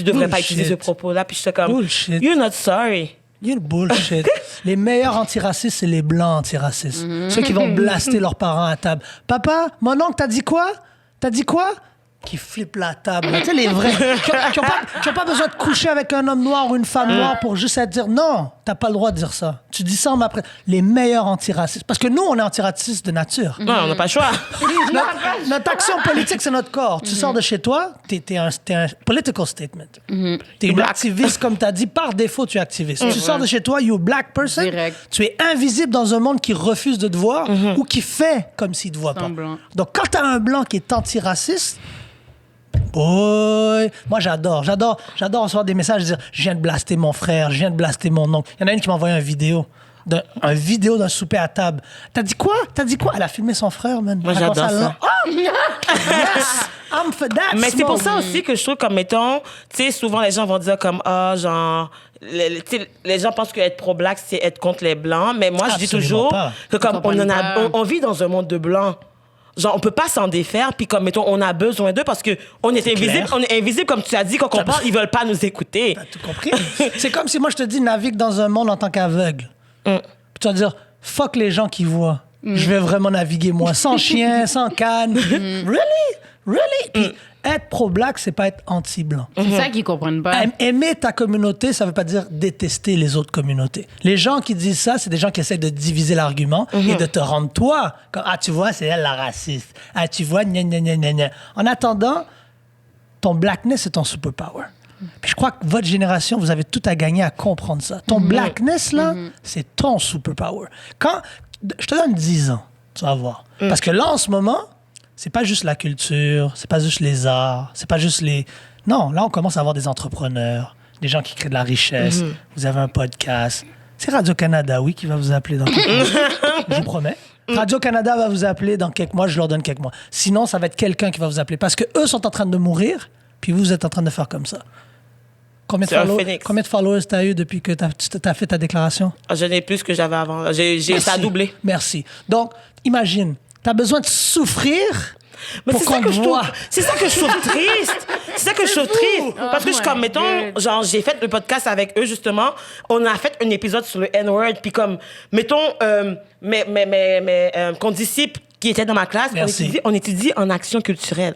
devrais pas utiliser ce propos-là. Puis je suis comme, Bullshit. you're not sorry. You're bullshit. Les meilleurs antiracistes, c'est les blancs antiracistes. Ceux qui vont blaster leurs parents à table. Papa, mon oncle, t'as dit quoi? T'as dit quoi? Qui flippent la table. Tu sais, les vrais. Qui n'ont pas besoin de coucher avec un homme noir ou une femme noire pour juste être dire non, t'as pas le droit de dire ça. Tu dis ça en m'après. Les meilleurs antiracistes. Parce que nous, on est antiracistes de nature. Non, on n'a pas le choix. Notre action politique, c'est notre corps. Tu sors de chez toi, t'es un political statement. T'es une activiste, comme t'as dit, par défaut, tu es activiste. Tu sors de chez toi, you a black person. Direct. Tu es invisible dans un monde qui refuse de te voir ou qui fait comme s'il te voit pas. Semblant. Donc, quand t'as un blanc qui est antiraciste, boy, moi j'adore recevoir des messages, dire je viens de blaster mon frère, je viens de blaster mon oncle. Il y en a une qui m'a envoyé un vidéo d'un souper à table. T'as dit quoi? Elle a filmé son frère, man. Moi, j'adore ça. Oh! Yes! I'm for that. Mais c'est pour smoke. ça aussi que je trouve comme, mettons, tu sais, souvent les gens vont dire comme, genre, les gens pensent qu'être pro-black, c'est être contre les blancs. Mais moi, je dis Absolument toujours pas. que comme Pas. on vit dans un monde de blancs. Genre, on peut pas s'en défaire, puis comme, mettons, on a besoin d'eux parce que on est invisible. clair. On est invisible, comme tu as dit, quand on parle, ils veulent pas nous écouter. T'as tout compris? C'est comme si moi je te dis navigue dans un monde en tant qu'aveugle. Puis tu vas dire fuck les gens qui voient. Je vais vraiment naviguer moi, sans chien, sans canne. Really? Puis être pro-black, c'est pas être anti-blanc. C'est ça qu'ils comprennent pas. Aimer ta communauté, ça veut pas dire détester les autres communautés. Les gens qui disent ça, c'est des gens qui essaient de diviser l'argument et de te rendre toi comme ah tu vois, c'est elle la raciste. Ah tu vois, gna gna gna gna gna. En attendant, ton blackness c'est ton superpower. Puis je crois que votre génération, vous avez tout à gagner à comprendre ça. Ton blackness là, c'est ton superpower. Quand je te donne 10 ans, tu vas voir. Parce que là en ce moment, c'est pas juste la culture, c'est pas juste les arts, c'est pas juste les... Non, là, on commence à avoir des entrepreneurs, des gens qui créent de la richesse. Vous avez un podcast. C'est Radio-Canada, oui, qui va vous appeler dans quelques mois. Je vous promets. Radio-Canada va vous appeler dans quelques mois, je leur donne quelques mois. Sinon, ça va être quelqu'un qui va vous appeler parce qu'eux sont en train de mourir, puis vous êtes en train de faire comme ça. Combien de followers t'as eu depuis que t'as fait ta déclaration? Je n'ai plus que j'avais avant. Ça a doublé. Merci. Donc, imagine, t'as besoin de souffrir mais pour qu'on te voit. C'est ça que je trouve triste. C'est ça que je trouve triste. Parce que je suis comme, mettons, genre, j'ai fait le podcast avec eux, justement. On a fait un épisode sur le N-word. Puis comme, mettons, mes condisciples qui étaient dans ma classe, on étudie en action culturelle.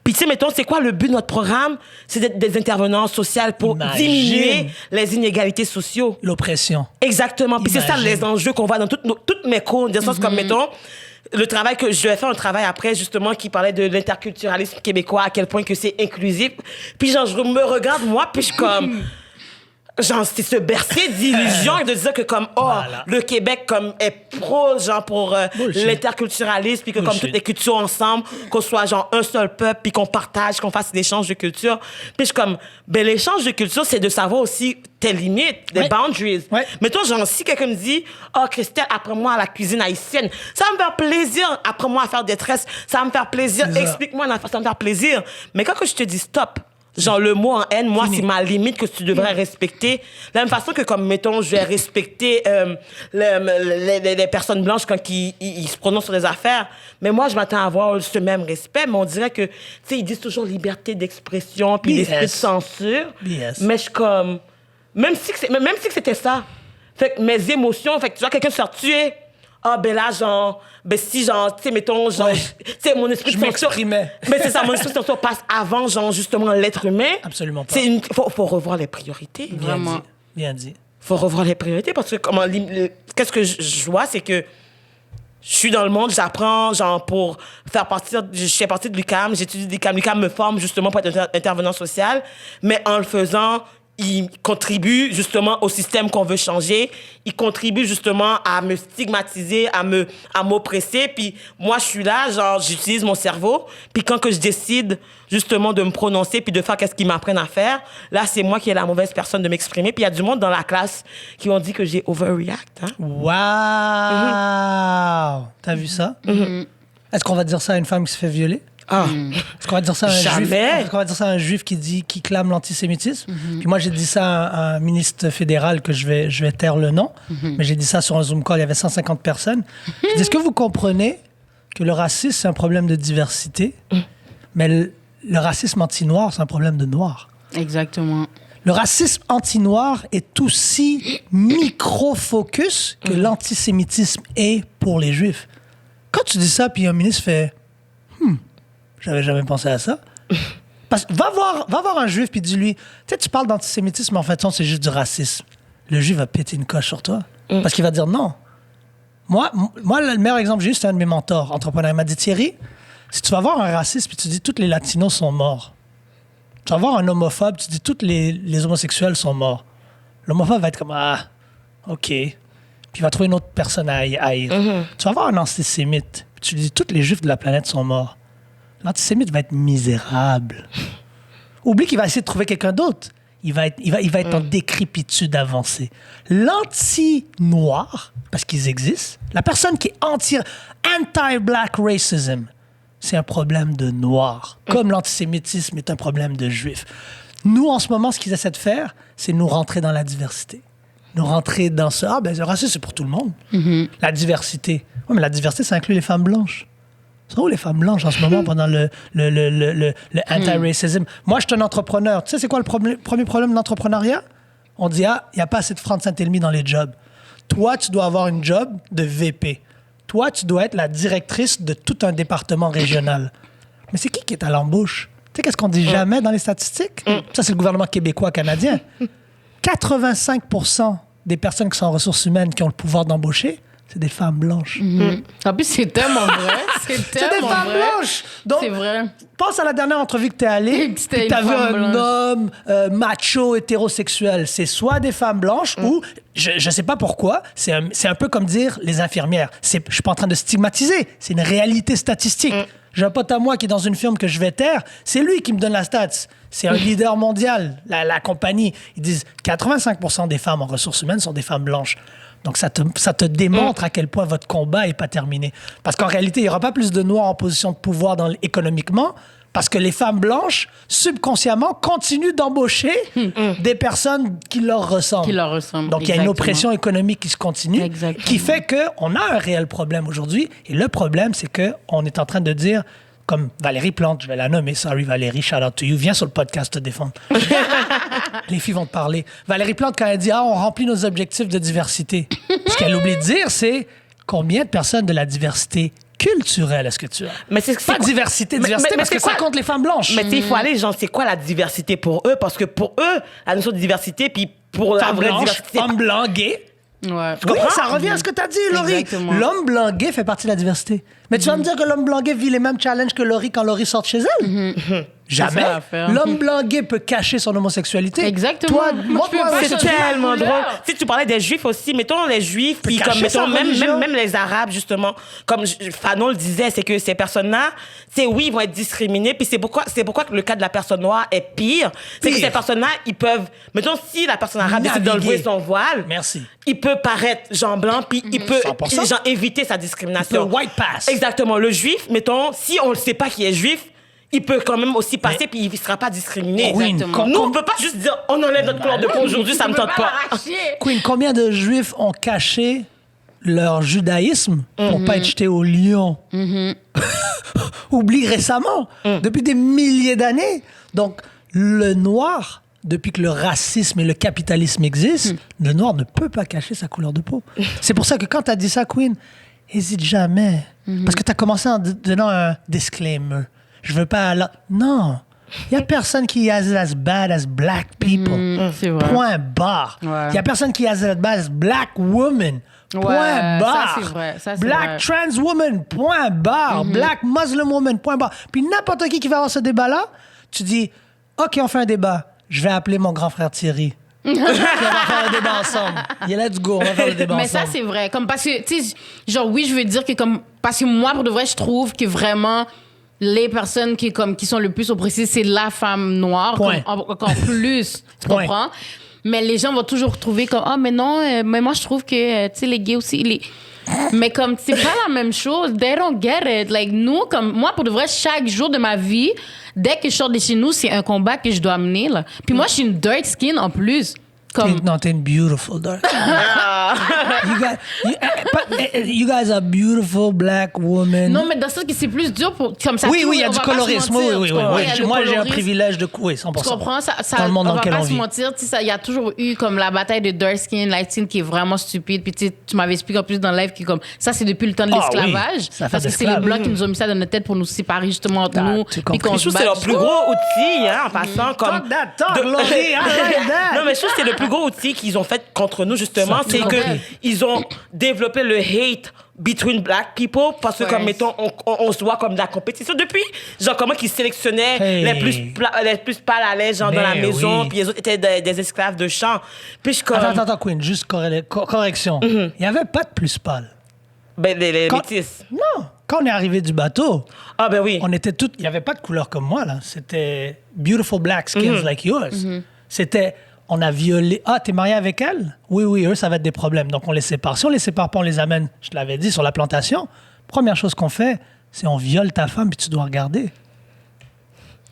Puis, tu sais, mettons, c'est quoi le but de notre programme? C'est d'être des intervenants sociaux pour diminuer les inégalités sociaux. L'oppression. Exactement. Puis c'est ça les enjeux qu'on voit dans toutes mes cours. Dans le sens comme, mettons, le travail que je vais faire, un travail après, justement, qui parlait de l'interculturalisme québécois, à quel point que c'est inclusif. Puis, genre, je me regarde, moi, puis je suis comme... Genre, c'est se bercer d'illusions et de dire que comme, le Québec comme est pro, genre, pour l'interculturalisme, puis que comme toutes les cultures ensemble, qu'on soit genre un seul peuple, puis qu'on partage, qu'on fasse l'échange de culture. Puis je suis comme, ben l'échange de culture, c'est de savoir aussi tes limites, les boundaries. Mais toi, genre, si quelqu'un me dit, Christelle, apprends-moi à la cuisine haïtienne, ça va me faire plaisir. Apprends-moi à faire des tresses, ça va me faire plaisir. Explique-moi, ça va me faire plaisir. Mais quand je te dis stop, genre, le mot en haine, moi, c'est ma limite que tu devrais respecter. De la même façon que, comme, mettons, je vais respecter les personnes blanches quand ils se prononcent sur des affaires. Mais moi, je m'attends à avoir ce même respect. Mais on dirait que, tu sais, ils disent toujours liberté d'expression puis l'esprit de censure. Mais je suis comme... Même si c'était ça. Fait que mes émotions... Fait que tu vois quelqu'un se faire tuer... ben là, genre, si, genre, tu sais, mettons, genre, tu sais, mon esprit de censure... Mais c'est ça, mon esprit de censure passe avant, genre, justement, l'être humain. Absolument pas. Faut revoir les priorités. Vraiment. Bien dit. Faut revoir les priorités parce que, qu'est-ce que je vois, c'est que je suis dans le monde, j'apprends, genre, pour faire partie... Je fais partie de l'UQAM, j'étudie l'UQAM. L'UQAM me forme, justement, pour être intervenant social. Mais en le faisant... Il contribue justement au système qu'on veut changer. Il contribue justement à me stigmatiser, à m'oppresser. Puis moi, je suis là, genre, j'utilise mon cerveau. Puis quand que je décide justement de me prononcer puis de faire qu'est-ce qu'ils m'apprennent à faire, là, c'est moi qui ai la mauvaise personne de m'exprimer. Puis il y a du monde dans la classe qui ont dit que j'ai overreact. Hein? Wow! T'as vu ça? Est-ce qu'on va dire ça à une femme qui se fait violer? Est-ce qu'on va dire ça à un juif? Est-ce qu'on va dire ça à un juif qui clame l'antisémitisme? Puis moi, j'ai dit ça à un ministre fédéral que je vais taire le nom, mais j'ai dit ça sur un Zoom call, il y avait 150 personnes. J'ai dit, est-ce que vous comprenez que le racisme, c'est un problème de diversité, mais le racisme anti-noir, c'est un problème de noir? Exactement. Le racisme anti-noir est aussi micro-focus que l'antisémitisme est pour les juifs. Quand tu dis ça, puis un ministre fait... J'avais jamais pensé à ça. Parce que va voir un juif puis dis-lui, tu sais, tu parles d'antisémitisme, mais en fait, c'est juste du racisme. Le juif va péter une coche sur toi. Parce qu'il va dire non. Moi, le meilleur exemple que j'ai eu, c'était un de mes mentors, entrepreneur. Il m'a dit, Thierry, si tu vas voir un raciste puis tu dis tous les latinos sont morts, tu vas voir un homophobe, tu dis tous les homosexuels sont morts. L'homophobe va être comme, OK. Puis il va trouver une autre personne à haïr. Tu vas voir un antisémite, puis tu dis tous les juifs de la planète sont morts. L'antisémite va être misérable. Oublie qu'il va essayer de trouver quelqu'un d'autre. Il va être en décrépitude avancée. L'anti-noir, parce qu'ils existent, la personne qui est anti-black racism, c'est un problème de noir. Comme l'antisémitisme est un problème de juif. Nous, en ce moment, ce qu'ils essaient de faire, c'est nous rentrer dans la diversité. Nous rentrer dans ce... le racisme, c'est pour tout le monde. La diversité. Oui, mais la diversité, ça inclut les femmes blanches. Sont où les femmes blanches en ce moment pendant le anti-racism? Moi, je suis un entrepreneur. Tu sais, c'est quoi le premier problème de l'entrepreneuriat? On dit, il n'y a pas assez de francs de Saint-Elmy dans les jobs. Toi, tu dois avoir une job de VP. Toi, tu dois être la directrice de tout un département régional. Mais c'est qui est à l'embauche? sais qu'est-ce qu'on dit jamais dans les statistiques? Ça, c'est le gouvernement québécois, canadien. 85% des personnes qui sont en ressources humaines qui ont le pouvoir d'embaucher, c'est des femmes blanches. En plus, c'est tellement vrai. C'est C'est des tellement femmes vrai. blanches! Donc, C'est vrai. pense à la dernière entrevue que t'es allé, Puis c'était puis t'as une vu femme un blanche. homme macho, hétérosexuel. C'est soit des femmes blanches ou, je sais pas pourquoi, c'est un peu comme dire les infirmières. Je suis pas en train de stigmatiser, c'est une réalité statistique. J'ai un pote à moi qui est dans une firme que je vais taire, c'est lui qui me donne la stats. C'est un leader mondial, la compagnie. Ils disent 85% des femmes en ressources humaines sont des femmes blanches. Donc, ça te démontre à quel point votre combat n'est pas terminé. Parce qu'en réalité, il n'y aura pas plus de Noirs en position de pouvoir économiquement parce que les femmes blanches, subconsciemment, continuent d'embaucher des personnes qui leur ressemblent. Qui leur ressemblent, Donc, il y a une exactement. oppression économique qui se continue, Exactement. qui fait qu'on a un réel problème aujourd'hui. Et le problème, c'est qu'on est en train de dire, comme Valérie Plante, je vais la nommer, sorry Valérie, shout out to you, viens sur le podcast te défendre. Les filles vont te parler. Valérie Plante, quand elle dit « Ah, on remplit nos objectifs de diversité », ce qu'elle oublie de dire, c'est combien de personnes de la diversité culturelle est-ce que tu as? Mais c'est Pas diversité, diversité, parce c'est que ça quoi- compte les femmes blanches. Mais tu sais, il faut aller, genre, c'est quoi la diversité pour eux? Parce que pour eux, la notion de diversité, puis pour la Femmes vraie blanches, diversité. hommes blancs, gays. Ouais. Oui, ça revient à ce que tu as dit, Laurie. Exactement. L'homme blanc gay fait partie de la diversité. Mais tu vas me dire que l'homme blanc gay vit les mêmes challenges que Laurie quand Laurie sort de chez elle? Jamais. C'est ça l'affaire. L'homme blanc gay peut cacher son homosexualité. Exactement. Toi, Moi, je peux pas C'est changer la tellement couleur. drôle. Tu sais, tu parlais des juifs aussi. Mettons les juifs, puis cacher comme, mettons, sa religion. même les arabes, justement. Comme Fanon le disait, c'est que ces personnes-là, c'est oui, ils vont être discriminés. Puis c'est pourquoi que le cas de la personne noire est pire. C'est que Pire. ces personnes-là, ils peuvent. Mettons, si la personne arabe décide Naviguer. d'enlever son voile, Merci. il peut paraître genre blanc, puis il peut 100%. genre, éviter sa discrimination. Le white pass. Exactement. Le juif, mettons, si on ne sait pas qui est juif, il peut quand même aussi passer, puis il ne sera pas discriminé. Queen, Exactement. Nous, on ne peut pas juste dire, on enlève notre couleur de peau aujourd'hui, ça Tu me peux tente pas. l'arracher. Queen, combien de juifs ont caché leur judaïsme pour pas être jetés au lion? Oublie récemment, depuis des milliers d'années. Donc, le noir, depuis que le racisme et le capitalisme existent, le noir ne peut pas cacher sa couleur de peau. C'est pour ça que quand tu as dit ça, Queen, hésite jamais. Parce que tu as commencé en donnant un disclaimer. Je veux pas... Non. Il y a personne qui est as bad as black people. C'est vrai. Point barre. Il Ouais. y a personne qui est as bad as black woman. Point Ouais, barre. ça, c'est vrai. Ça, c'est Black vrai. trans woman. Point barre. Black Muslim woman. Point barre. Puis n'importe qui va avoir ce débat-là, tu dis, OK, on fait un débat. Je vais appeler mon grand frère Thierry. Puis on va faire un débat ensemble. Yeah, let's go, on va faire le débat Mais ensemble. ça, c'est vrai. Comme parce que, tu sais, genre, oui, je veux dire que comme. Parce que moi, pour de vrai, je trouve que vraiment. Les personnes qui sont le plus oppressées, c'est la femme noire. Point. Encore plus. Tu Point. comprends? Mais les gens vont toujours trouver comme, ah, mais non, mais moi, je trouve que, tu sais, les gays aussi, mais comme, c'est pas la même chose. They don't get it. Like, nous, comme, moi, pour de vrai, chaque jour de ma vie, dès que je sors de chez nous, c'est un combat que je dois mener, là. Puis moi, je suis une dark skin en plus. Comme, Non, t'es une beautiful dark. you guys are beautiful black women. non, mais dans ce sens que c'est plus dur pour, comme ça. Oui, oui, il y a on du va pas se colorisme. mentir, Oui, tu oui, comprends? oui. Il y a le Moi, j'ai un colorisme. privilège de... Oui, 100%. Tu comprends? Ça, Dans le monde on dans va lequel pas on se vit. mentir. Il y a toujours eu comme la bataille de dark skin, light skin qui est vraiment stupide. Puis tu m'avais expliqué en plus dans le live que comme ça, c'est depuis le temps de Ah l'esclavage. oui, ça fait parce que c'est les d'esclaves. Blancs qui nous ont mis ça dans notre tête pour nous séparer justement entre Ah, nous. tu Puis comprends. qu'on Je trouve se que c'est batte. leur plus gros outil, hein, en passant. Comme Talk that talk, Laurie, I like that. Non, mais je trouve que c'est le plus gros outil qu'ils ont fait contre nous, justement. Ça, C'est tout que compris. ils ont développé le hate between black people parce que, Ouais. comme, mettons, on se voit comme de la compétition. Depuis, genre, comment qu'ils sélectionnaient Hey. les plus pâles à l'aise, genre, dans la Mais maison, oui. puis les autres étaient des esclaves de champ. Puis je comme... Attends, Queen, juste correction. Il n'y avait pas de plus pâle. Ben, les Quand- métis. Non. Quand on est arrivé du bateau, Ah, ben oui. on était toutes... Il n'y avait pas de couleur comme moi, là. C'était beautiful black skins like yours. C'était... On a violé... Ah, t'es marié avec elle? Oui, oui, eux, ça va être des problèmes. Donc, on les sépare. Si on les sépare pas, on les amène, je te l'avais dit, sur la plantation. Première chose qu'on fait, c'est on viole ta femme, puis tu dois regarder.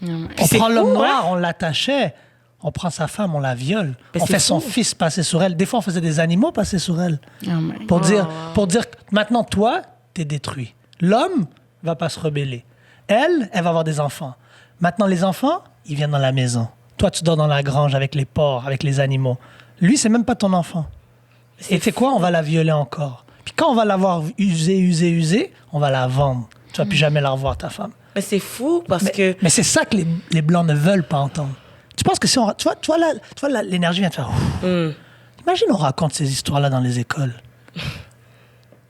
On c'est prend l'homme fou, noir, on l'attachait. On prend sa femme, on la viole. Mais On c'est fait son fou. fils passer sur elle. Des fois, on faisait des animaux passer sur elle. Oh my Pour God. dire que maintenant, toi, t'es détruit. L'homme va pas se rebeller. Elle va avoir des enfants. Maintenant, les enfants, ils viennent dans la maison. Toi, tu dors dans la grange avec les porcs, avec les animaux. Lui, c'est même pas ton enfant. Et tu sais quoi? On va la violer encore. Puis quand on va l'avoir usée, on va la vendre. Tu vas plus jamais la revoir, ta femme. Mais c'est fou parce que... Mais c'est ça que les Blancs ne veulent pas entendre. Tu penses que si on... Tu vois là, l'énergie vient de faire... Imagine on raconte ces histoires-là dans les écoles.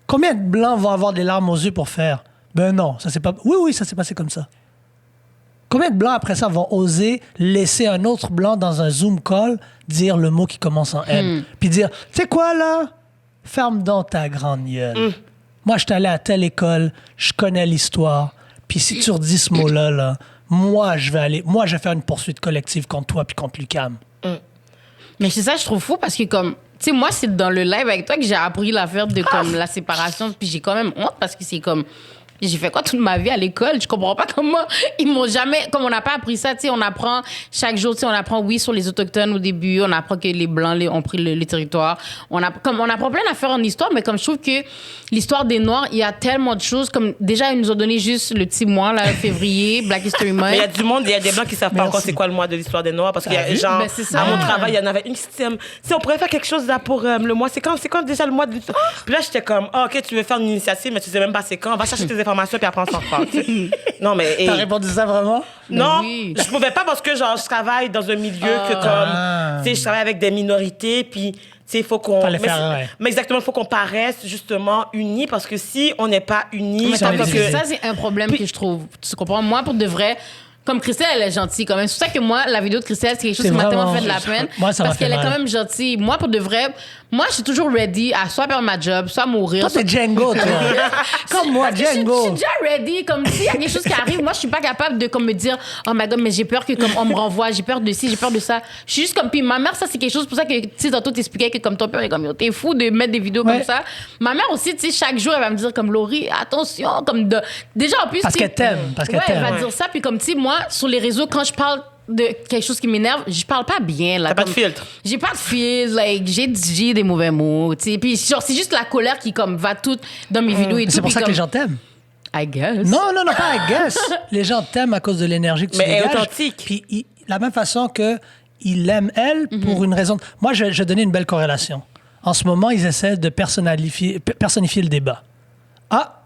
Combien de Blancs vont avoir des larmes aux yeux pour faire? Ben non, ça s'est pas... Oui, ça s'est passé comme ça. Combien de Blancs, après ça, vont oser laisser un autre Blanc dans un Zoom call dire le mot qui commence en N? Puis dire, tu sais quoi, là? Ferme donc ta grande gueule. Moi, je suis allé à telle école, je connais l'histoire. Puis si tu redis ce mot-là, là, moi, je vais faire une poursuite collective contre toi puis contre Lucam. Mais c'est ça, je trouve fou parce que, comme, tu sais, moi, c'est dans le live avec toi que j'ai appris l'affaire de, comme, la séparation. Puis j'ai quand même honte parce que c'est comme. J'ai fait quoi toute ma vie à l'école? Je comprends pas comment ils m'ont jamais... Comme on n'a pas appris ça, tu sais, on apprend chaque jour, tu sais, on apprend, oui, sur les Autochtones au début, on apprend que les Blancs ont pris le territoire. On apprend plein d'affaires en histoire, mais comme je trouve que l'histoire des Noirs, il y a tellement de choses, comme déjà, ils nous ont donné juste le petit mois, là, février, Black History Month. Mais il y a du monde, il y a des Blancs qui savent pas encore c'est quoi le mois de l'histoire des Noirs, parce qu'il y a genre, à mon travail, il y en avait une système. Tu sais, on pourrait faire quelque chose là pour le mois. C'est quand déjà le mois de l'histoire? Puis là, j'étais comme, OK, tu veux faire une initiative, mais tu sais même pas c'est quand. Va chercher tes informations, puis après, on s'en reparle. Non, mais... T'as répondu ça vraiment? Non, je pouvais pas parce que genre je travaille dans un milieu que comme tu sais je travaille avec des minorités puis tu sais il faut qu'on mais exactement il faut qu'on paraisse justement unis parce que si on n'est pas unis ça c'est un problème que je trouve, tu comprends, moi pour de vrai. Comme Christelle, elle est gentille quand même. C'est pour ça que moi, la vidéo de Christelle, c'est quelque chose qui m'a tellement fait de la peine. Moi, ça parce qu'elle est quand même gentille. Moi, pour de vrai, moi, je suis toujours ready à soit perdre ma job, soit mourir. Toi, t'es Django, toi. Comme moi, Django. Je suis déjà ready. Comme s'il y a quelque chose qui arrive, moi, je suis pas capable de comme me dire, oh my God, mais j'ai peur que comme on me renvoie, j'ai peur de ci, j'ai peur de ça. Je suis juste comme, puis ma mère, ça, c'est quelque chose, pour ça que, tu sais, tantôt, t'expliquais que comme ton père est comme, t'es fou de mettre des vidéos comme ça. Ma mère aussi, tu sais, chaque jour, elle va me dire comme, Laurie, attention, comme de. Déjà, en plus. Parce qu'elle t'aime. Elle va dire ça, puis comme, tu sais, moi, sur les réseaux, quand je parle de quelque chose qui m'énerve, je parle pas bien. Là, t'as pas de filtre. J'ai pas de filtre, like, j'ai des mauvais mots. T'sais. Puis genre, c'est juste la colère qui comme, va tout dans mes vidéos et tout. C'est pour ça comme, que les gens t'aiment. I guess. Non, pas I guess. Les gens t'aiment à cause de l'énergie que tu dégages. Mais elle est authentique. Puis la même façon qu'ils l'aiment, elle, pour une raison... Moi, je vais donner une belle corrélation. En ce moment, ils essaient de personnifier le débat. Ah,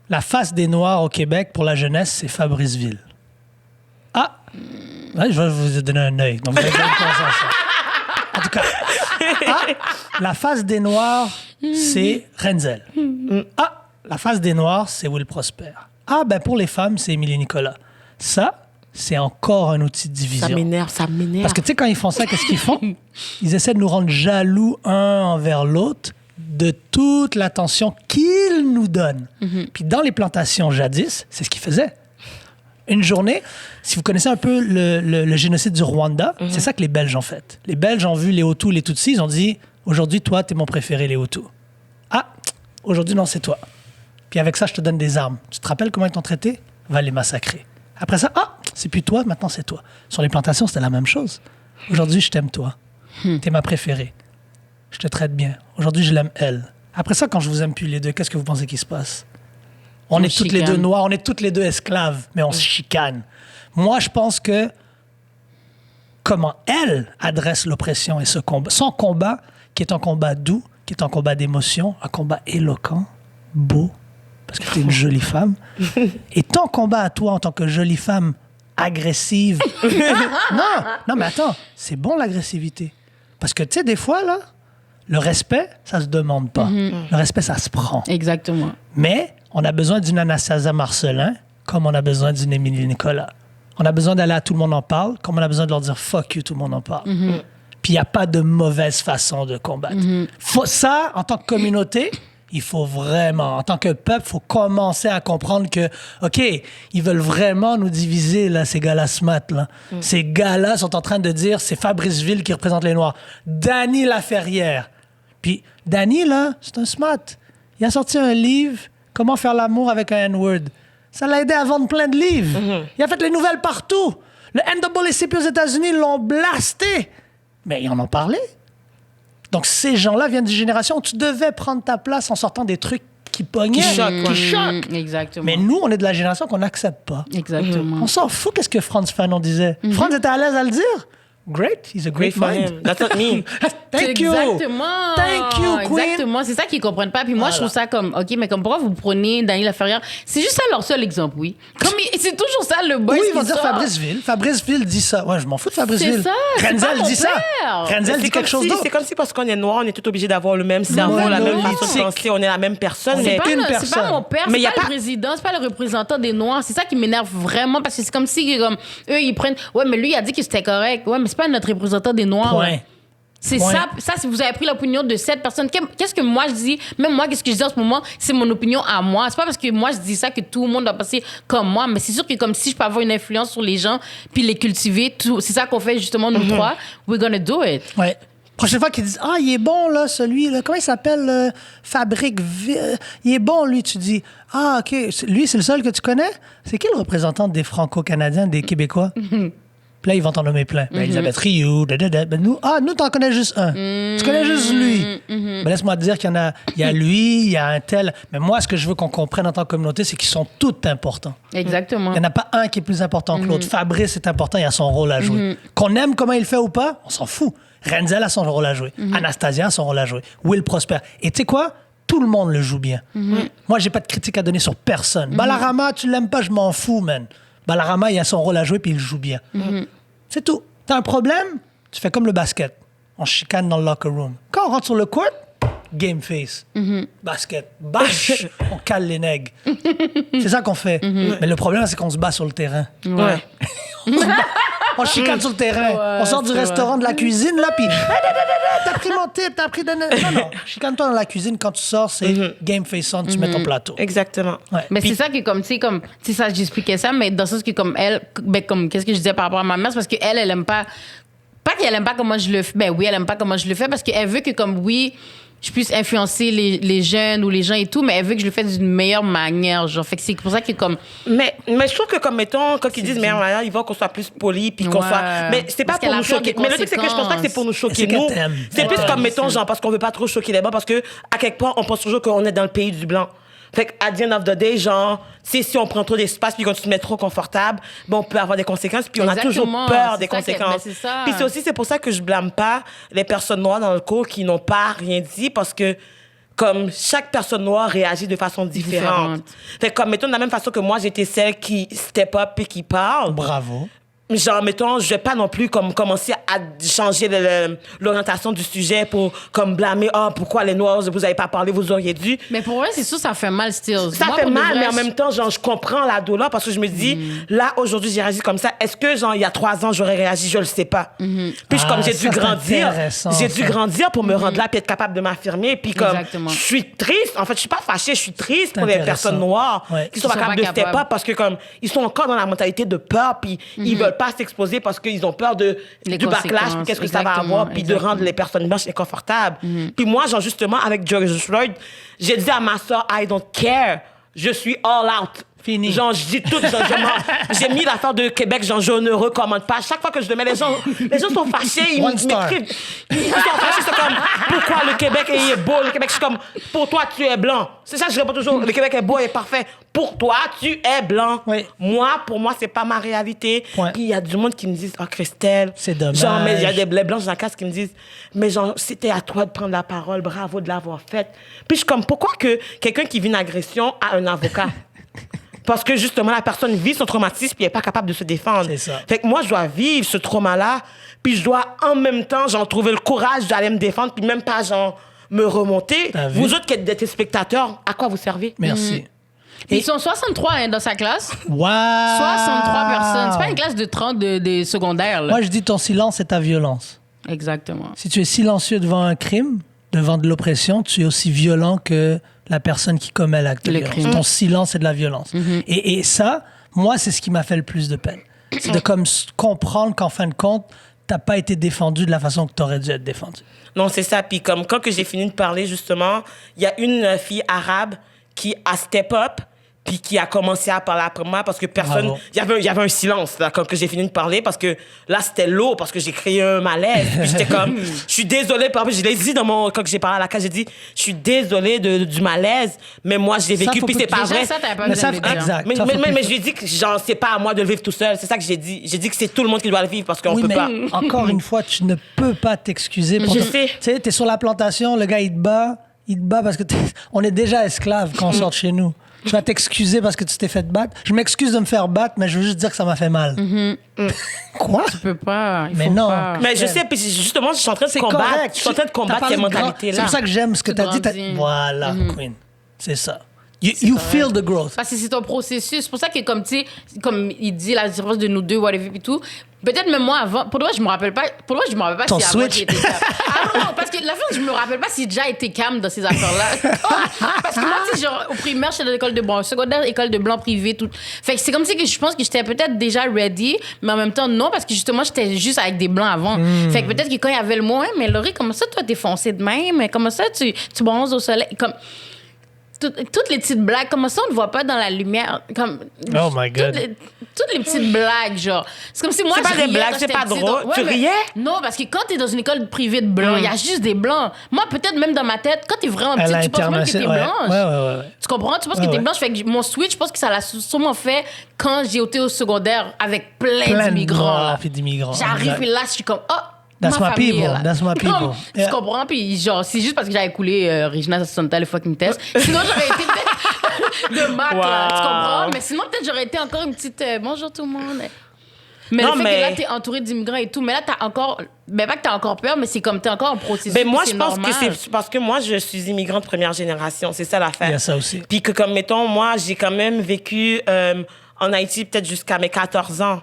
la face des Noirs au Québec pour la jeunesse, c'est Fabrice Ville. Ah! Ouais, je vais vous donner un œil. Donc, vous allez bien penser à ça. En tout cas, la face des Noirs, c'est Renzel. Ah! La face des Noirs, c'est Will Prosper. Ah, ben pour les femmes, c'est Émilie Nicolas. Ça, c'est encore un outil de division. Ça m'énerve. Parce que tu sais, quand ils font ça, qu'est-ce qu'ils font? Ils essaient de nous rendre jaloux un envers l'autre de toute l'attention qu'ils nous donnent. Puis dans les plantations jadis, c'est ce qu'ils faisaient. Une journée, si vous connaissez un peu le génocide du Rwanda, c'est ça que les Belges ont fait. Les Belges ont vu les Hutus, les Tutsis, ils ont dit « Aujourd'hui, toi, t'es mon préféré, les Hutus. » Ah, aujourd'hui, non, c'est toi. Puis avec ça, je te donne des armes. Tu te rappelles comment ils t'ont traité? Va les massacrer. Après ça, ah, c'est plus toi, maintenant c'est toi. Sur les plantations, c'était la même chose. Aujourd'hui, je t'aime toi. T'es ma préférée. Je te traite bien. Aujourd'hui, je l'aime elle. Après ça, quand je vous aime plus les deux, qu'est-ce que vous pensez qui se passe? On est toutes les deux noirs, on est toutes les deux esclaves, mais on se chicane. Moi, je pense que comment elle adresse l'oppression et ce combat, son combat, qui est un combat doux, qui est un combat d'émotion, un combat éloquent, beau, parce que tu es une jolie femme, et ton combat à toi en tant que jolie femme agressive. non, mais attends, c'est bon l'agressivité. Parce que, tu sais, des fois, là, le respect, ça se demande pas. Le respect, ça se prend. Exactement. Mais on a besoin d'une Anastasia Marcelin comme on a besoin d'une Émilie Nicolas. On a besoin d'aller à Tout le monde en parle comme on a besoin de leur dire « fuck you, tout le monde en parle ». Puis il n'y a pas de mauvaise façon de combattre. Ça, en tant que communauté, il faut vraiment, en tant que peuple, il faut commencer à comprendre que, OK, ils veulent vraiment nous diviser, là, ces gars-là smart, là. Ces gars-là sont en train de dire, c'est Fabrice Ville qui représente les Noirs. Danny Laferrière. Puis Danny, là, c'est un smart. Il a sorti un livre, Comment faire l'amour avec un N-word. Ça l'a aidé à vendre plein de livres. Il a fait les nouvelles partout. Le NAACP aux États-Unis l'ont blasté. Mais ils en ont parlé. Donc, ces gens-là viennent d'une génération où tu devais prendre ta place en sortant des trucs qui pognaient, qui choquent. Exactement. Mais nous, on est de la génération qu'on n'accepte pas. Exactement. On s'en fout qu'est-ce que Frantz Fanon disait. Frantz était à l'aise à le dire. Great. He's a great for mind. him. That's not me. Thank you. Exactement. Thank you, Queen. Exactement. C'est ça qu'ils comprennent pas. Puis moi, je trouve ça comme, OK, mais comme pourquoi vous prenez Daniel Laferrière? C'est juste ça leur seul exemple, oui. Comme c'est toujours ça le boy. Oui, ils vont dire Fabrice Ville. Fabrice Ville dit ça. Ouais, je m'en fous de Fabrice C'est Ville. ça, c'est Renzel pas mon dit ça. père. Renzel dit quelque chose d'autre. C'est comme si parce qu'on est noir, on est tout obligé d'avoir le même cerveau, la même façon de penser, on est la même personne. C'est Mais pas C'est une pas personne. mon père, Mais c'est y a pas pas- le président, c'est pas le représentant des Noirs. C'est ça qui m'énerve vraiment parce que c'est comme si comme, eux, ils prennent. Ouais, mais lui, il a dit que c'était correct. Ouais, mais c'est pas notre représentant des Noirs. Point. Ouais. C'est Point. ça, si vous avez pris l'opinion de cette personne, qu'est-ce que moi je dis, même moi, qu'est-ce que je dis en ce moment, c'est mon opinion à moi. C'est pas parce que moi je dis ça que tout le monde doit passer comme moi, mais c'est sûr que comme si je peux avoir une influence sur les gens puis les cultiver, c'est ça qu'on fait justement nous trois, we're gonna do it. Ouais. Prochaine fois qu'ils disent ah il est bon là celui là comment il s'appelle il est bon lui tu dis ah ok lui c'est le seul que tu connais c'est qui le représentant des Franco-Canadiens des Québécois puis là ils vont t'en nommer plein ben, Elisabeth Rioux ben, nous t'en connais juste un tu connais juste lui ben, laisse-moi te dire qu'il y a lui il y a un tel mais moi ce que je veux qu'on comprenne en tant que communauté c'est qu'ils sont tous importants. Exactement. Il n'y en a pas un qui est plus important que l'autre. Fabrice est important, il a son rôle à jouer. Qu'on aime comment il fait ou pas, on s'en fout. Renzel a son rôle à jouer. Anastasia a son rôle à jouer. Will Prosper. Et tu sais quoi? Tout le monde le joue bien. Moi, j'ai pas de critique à donner sur personne. Balarama, tu l'aimes pas, je m'en fous, man. Balarama, il a son rôle à jouer puis il joue bien. C'est tout. T'as un problème? Tu fais comme le basket. On chicane dans le locker room. Quand on rentre sur le court, game face. Basket. Bâche, on cale les nègres. C'est ça qu'on fait. Mais le problème, c'est qu'on se bat sur le terrain. Ouais. On chicane sur le terrain. Ouais, On sort du c'est restaurant, de la cuisine, là, puis t'as pris mon tip, t'as pris... Non, chicane-toi dans la cuisine. Quand tu sors, c'est game face on, tu mets ton plateau. Exactement. Ouais. Mais Puis- c'est ça que comme tu sais ça j'expliquais ça mais dans le sens que comme elle ben comme qu'est-ce que je disais par rapport à ma mère c'est parce que elle aime pas qu'elle aime pas comment je le fais ben oui elle aime pas comment je le fais parce qu'elle veut que comme oui je puisse influencer les jeunes ou les gens et tout mais elle veut que je le fasse d'une meilleure manière genre fait que c'est pour ça que comme Mais je trouve que comme mettons quand ils disent meilleure manière, ils veulent qu'on soit plus poli puis qu'on Ouais. soit mais c'est pas Parce pour qu'elle nous a peur choquer. des Mais le truc c'est que je pense pas que c'est pour nous choquer C'est nous. qu'elle t'aime. C'est plus Ouais, comme mettons c'est ça. genre parce qu'on veut pas trop choquer les blancs parce que à quelque part on pense toujours qu'on est dans le pays du blanc. Fait qu'à the end of the day, genre, si on prend trop d'espace puis qu'on se met trop confortable, ben on peut avoir des conséquences puis on a toujours Exactement. peur C'est des ça conséquences. ben, c'est ça. Puis c'est pour ça que je blâme pas les personnes noires dans le cours qui n'ont pas rien dit parce que comme chaque personne noire réagit de façon différente. Fait que comme mettons de la même façon que moi j'étais celle qui step up et qui parle. Bravo. Genre, mettons, je vais pas non plus comme commencer à changer l'orientation du sujet pour comme blâmer, pourquoi les Noirs, vous avez pas parlé, vous auriez dû. mais pour vrai c'est sûr ça fait mal still Ça Moi, fait pour de mal, vrai, mais en même temps, genre, je comprends la douleur parce que je me dis, là, aujourd'hui, j'ai réagi comme ça. Est-ce que, genre, il y a 3 ans, j'aurais réagi? Je le sais pas. Puis, comme j'ai dû ça, c'est grandir, intéressant, j'ai dû ça. grandir pour me rendre là puis être capable de m'affirmer. Puis, comme, Exactement. je suis triste. En fait, je suis pas fâchée, je suis triste C'est pour les intéressant. personnes noires Ouais. qui sont pas capables de step up parce que, comme, ils sont encore dans la mentalité de peur puis ils veulent pas s'exposer parce qu'ils ont peur Les du backlash conséquences, puis qu'est-ce que ça va exactement, avoir puis de rendre les personnes blanches inconfortables. Puis moi, genre, justement, avec George Floyd, j'ai dit à ma soeur, I don't care. Je suis all out. Fini. Genre, je dis tout. Genre, j'ai mis l'affaire de Québec, genre, je ne recommande pas. Chaque fois que je le mets, les gens sont fâchés. Ils One star. m'écrivent. Ils sont fâchés. C'est comme, pourquoi le Québec est beau? Le Québec, je suis comme, pour toi, tu es blanc. C'est ça que je réponds toujours. Le Québec est beau et parfait. Pour toi, tu es blanc. Oui. Pour moi, c'est pas ma réalité. Point. Puis il y a du monde qui me disent, Christelle. C'est dommage. Genre, mais il y a des blanches dans la classe qui me disent, mais genre, c'était à toi de prendre la parole. Bravo de l'avoir faite. Puis je suis comme, pourquoi que quelqu'un qui vit une agression a un avocat? Parce que justement, la personne vit son traumatisme puis elle n'est pas capable de se défendre. C'est ça. Fait que moi, je dois vivre ce trauma-là, puis je dois en même temps, genre, trouver le courage d'aller me défendre, puis même pas, genre, me remonter. T'as vu? Vous autres qui êtes des spectateurs, à quoi vous servez? Merci. ils sont 63 hein, dans sa classe Wow. 63 personnes c'est pas une classe de 30 de secondaire là. Moi, je dis ton silence est ta violence. Exactement Si tu es silencieux devant un crime, devant de l'oppression, tu es aussi violent que la personne qui commet l'acte de Le violence. crime. Ton silence est de la violence. Et ça, moi, c'est ce qui m'a fait le plus de peine. C'est de comme comprendre qu'en fin de compte, t'as pas été défendu de la façon que t'aurais dû être défendu. Non, c'est ça. Puis comme quand que j'ai fini de parler, justement, il y a une fille arabe qui a step up, puis qui a commencé à parler après moi parce que personne... Bravo. Il y avait un silence, là, quand que j'ai fini de parler, parce que là, c'était lourd, parce que j'ai créé un malaise. Puis j'étais comme, je suis désolée, par exemple, je l'ai dit quand j'ai parlé à la cage, j'ai dit, je suis désolée du malaise, mais moi, je l'ai vécu, faut puis que c'est tu- pas Déjà, vrai. ça, t'avais pas Mais besoin ça, de le dire. exact. Mais, Ça, faut mais plus- je lui ai dit que, genre, c'est pas à moi de le vivre tout seul. C'est ça que j'ai dit. J'ai dit que c'est tout le monde qui doit le vivre, parce qu'on Oui, peut mais pas. encore une fois, tu ne peux pas t'excuser. Je sais. Tu sais, t'es sur la plantation, le gars, il te bat parce que on est déjà esclaves quand on sort de chez nous. Tu vas t'excuser parce que tu t'es fait battre. Je m'excuse de me faire battre, mais je veux juste dire que ça m'a fait mal. Quoi? Tu peux pas. Il Mais faut non. pas. Mais je sais, puis justement, je suis en train de C'est combattre. correct. Je suis en train de T'as combattre parlé ces de grand- mentalités-là. C'est pour ça que j'aime ce que Tu tu as dit. grandis. Voilà, Queen. C'est ça. You feel the growth. Parce que c'est ton processus. C'est pour ça que, comme, tu sais, comme il dit, la différence de nous deux, whatever, et tout. Peut-être même moi avant. Pour toi, je me rappelle pas. Pour toi, je me rappelle pas Ton si avant switch. j'ai été calme. Ah non, parce que la fin, je me rappelle pas si j'ai déjà été calme dans ces affaires-là. Parce que moi, tu sais, genre, au primaire, j'étais dans l'école de blanc. Au secondaire, école de blanc privé, tout. Fait que c'est comme si que je pense que j'étais peut-être déjà ready, mais en même temps, non, parce que justement, j'étais juste avec des blancs avant. Fait que peut-être que quand il y avait le mot, hein, mais Laurie, comment ça, toi, t'es foncé de même? Mais comment ça, tu bronzes au soleil? Comme. Toutes les petites blagues, comment ça on ne voit pas dans la lumière? Comme, Oh my God. Toutes les petites blagues, genre. C'est comme si moi, C'est pas je des riais blagues, quand c'est j'étais pas petite. drôle. Tu mais- riais? Non, parce que quand t'es dans une école privée de blancs, il y a juste des blancs. Moi, peut-être même dans ma tête, quand t'es vraiment petite, tu penses même que t'es blanche. Ouais. Tu comprends? Tu penses que t'es blanche. Fait que mon switch, je pense que ça l'a sûrement fait quand j'ai été au secondaire avec plein d'immigrants. là. Puis d'immigrants. J'arrive exact. et là, je suis comme, oh, That's ma my famille, people, là. that's my people. Non, Yeah. Tu comprends? Puis genre, c'est juste parce que j'avais coulé Regina Santa, le fucking test. Sinon, j'aurais été peut-être de maths, là. Tu Wow. comprends? Mais sinon, peut-être j'aurais été encore une petite bonjour tout le monde. Mais Non, le fait mais- que là, t'es entouré d'immigrants et tout, mais là, t'as encore. Ben, pas que t'as encore peur, mais c'est comme t'es encore en processus. Ben moi, puis je pense normal. que c'est parce que moi, je suis immigrante de première génération. C'est ça l'affaire. Il y a ça aussi. Puis que, comme, mettons, moi, j'ai quand même vécu en Haïti peut-être jusqu'à mes 14 ans.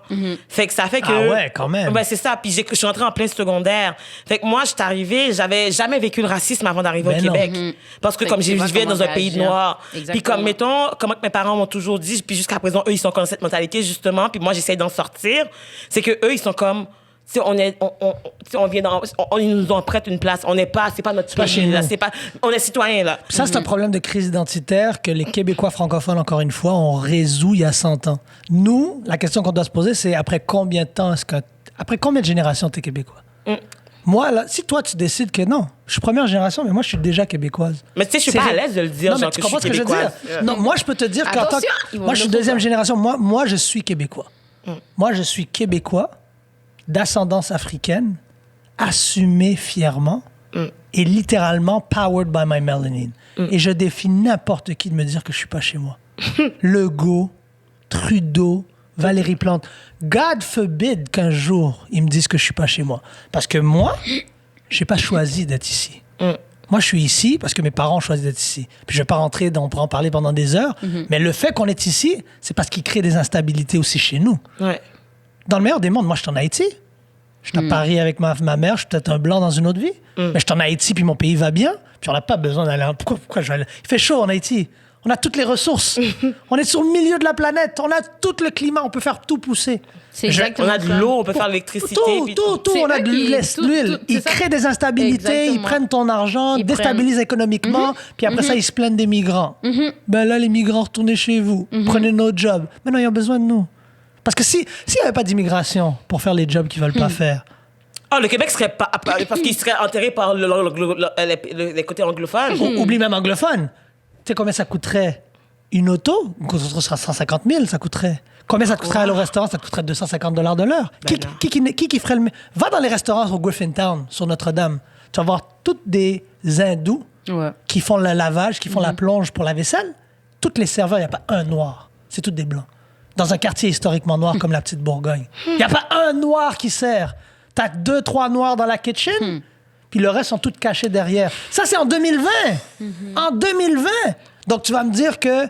Fait que ça fait que... Ah ouais, quand même. Ben, c'est ça. Puis je suis rentrée en plein secondaire. Fait que moi, j'étais arrivée, j'avais jamais vécu le racisme avant d'arriver au Ben non. Québec. Parce que Fait comme que je tu vois vivais comment dans un pays de réagir. noirs. Exactement. Puis comme, mettons, comment que mes parents m'ont toujours dit, puis jusqu'à présent, eux, ils sont comme cette mentalité, justement. Puis moi, j'essaie d'en sortir. C'est que eux, ils sont comme... Tu sais, on vient ils nous ont prêté une place. On n'est pas, c'est pas notre pas pays, chez là. nous. C'est pas, on est citoyens, là. Ça, c'est un problème de crise identitaire que les Québécois francophones, encore une fois, ont résolu il y a 100 ans. Nous, la question qu'on doit se poser, c'est après combien de temps après combien de générations t'es Québécois? Moi, là, si toi, tu décides que non, je suis première génération, mais moi, je suis déjà québécoise. Mais tu sais, je suis C'est pas à ré- l'aise de le dire, Non, mais genre, tu que je comprends suis ce que je veux dire? québécoise. Non, moi, je peux te dire qu'en tant Attention, ils que... vont Moi, je suis le deuxième recevoir. génération. Moi, je suis québécois. Moi, je suis québécois d'ascendance africaine, assumé fièrement et littéralement powered by my melanin. Et je défie n'importe qui de me dire que je suis pas chez moi. Legault, Trudeau, Valérie Plante. God forbid qu'un jour, ils me disent que je suis pas chez moi. Parce que moi, j'ai pas choisi d'être ici. Moi, je suis ici parce que mes parents ont choisi d'être ici. Puis je vais pas rentrer on pourra en parler pendant des heures. Mais le fait qu'on est ici, c'est parce qu'il crée des instabilités aussi chez nous. Ouais. Dans le meilleur des mondes, moi, je suis en Haïti. Je suis à Paris avec ma mère, je suis peut-être un blanc dans une autre vie. Mais je suis en Haïti, puis mon pays va bien. Puis on n'a pas besoin d'aller... Pourquoi je vais aller... Il fait chaud en Haïti. On a toutes les ressources. On est sur le milieu de la planète. On a tout le climat. On peut faire tout pousser. C'est On exactement a de ça. l'eau, on peut faire l'électricité. Tout, puis tout. C'est On a eux de qui- l'huile. tout, Ils c'est ça. créent des instabilités, ils Exactement. prennent ton argent, Ils déstabilisent économiquement, puis après ça, ils se plaignent des migrants. Ben là, les migrants, retournez chez vous. Prenez nos jobs. Mais non, ils ont besoin de nous. Parce que s'il n'y avait pas d'immigration pour faire les jobs qu'ils ne veulent pas faire, Oh, le Québec serait pas... Parce qu'il serait enterré par les côtés anglophones. oublie même anglophone. Tu sais combien ça coûterait une auto? Une auto sera 150 000, ça coûterait. Combien ça coûterait aller au restaurant? Ça coûterait 250 $ de l'heure. Ben Qui ferait le... Va dans les restaurants au Griffintown, sur Notre-Dame. Tu vas voir toutes des hindous Ouais. qui font le lavage, qui font la plonge pour la vaisselle. Tous les serveurs, il n'y a pas un noir. C'est tous des blancs. Dans un quartier historiquement noir comme la Petite Bourgogne. Il n'y a pas un noir qui sert. T'as 2-3 noirs dans la kitchen, puis le reste sont tous cachés derrière. Ça, c'est en 2020. En 2020. Donc, tu vas me dire que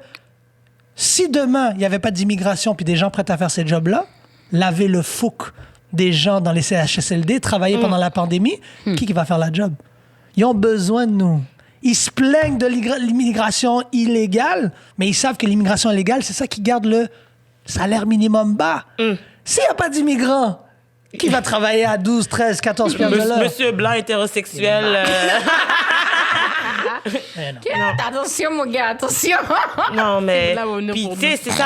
si demain, il n'y avait pas d'immigration puis des gens prêts à faire ces jobs-là, laver le fouc des gens dans les CHSLD, travailler pendant la pandémie, qui va faire la job? Ils ont besoin de nous. Ils se plaignent de l'immigration illégale, mais ils savent que l'immigration illégale, c'est ça qui garde le salaire minimum bas. S'il n'y a pas d'immigrants, qui va travailler à 12, 13, 14 piastres de l'heure? Monsieur blanc hétérosexuel. Eh non. Attention, mon gars, attention. Non, mais. Là, on est Puis, pour tu sais, c'est ça.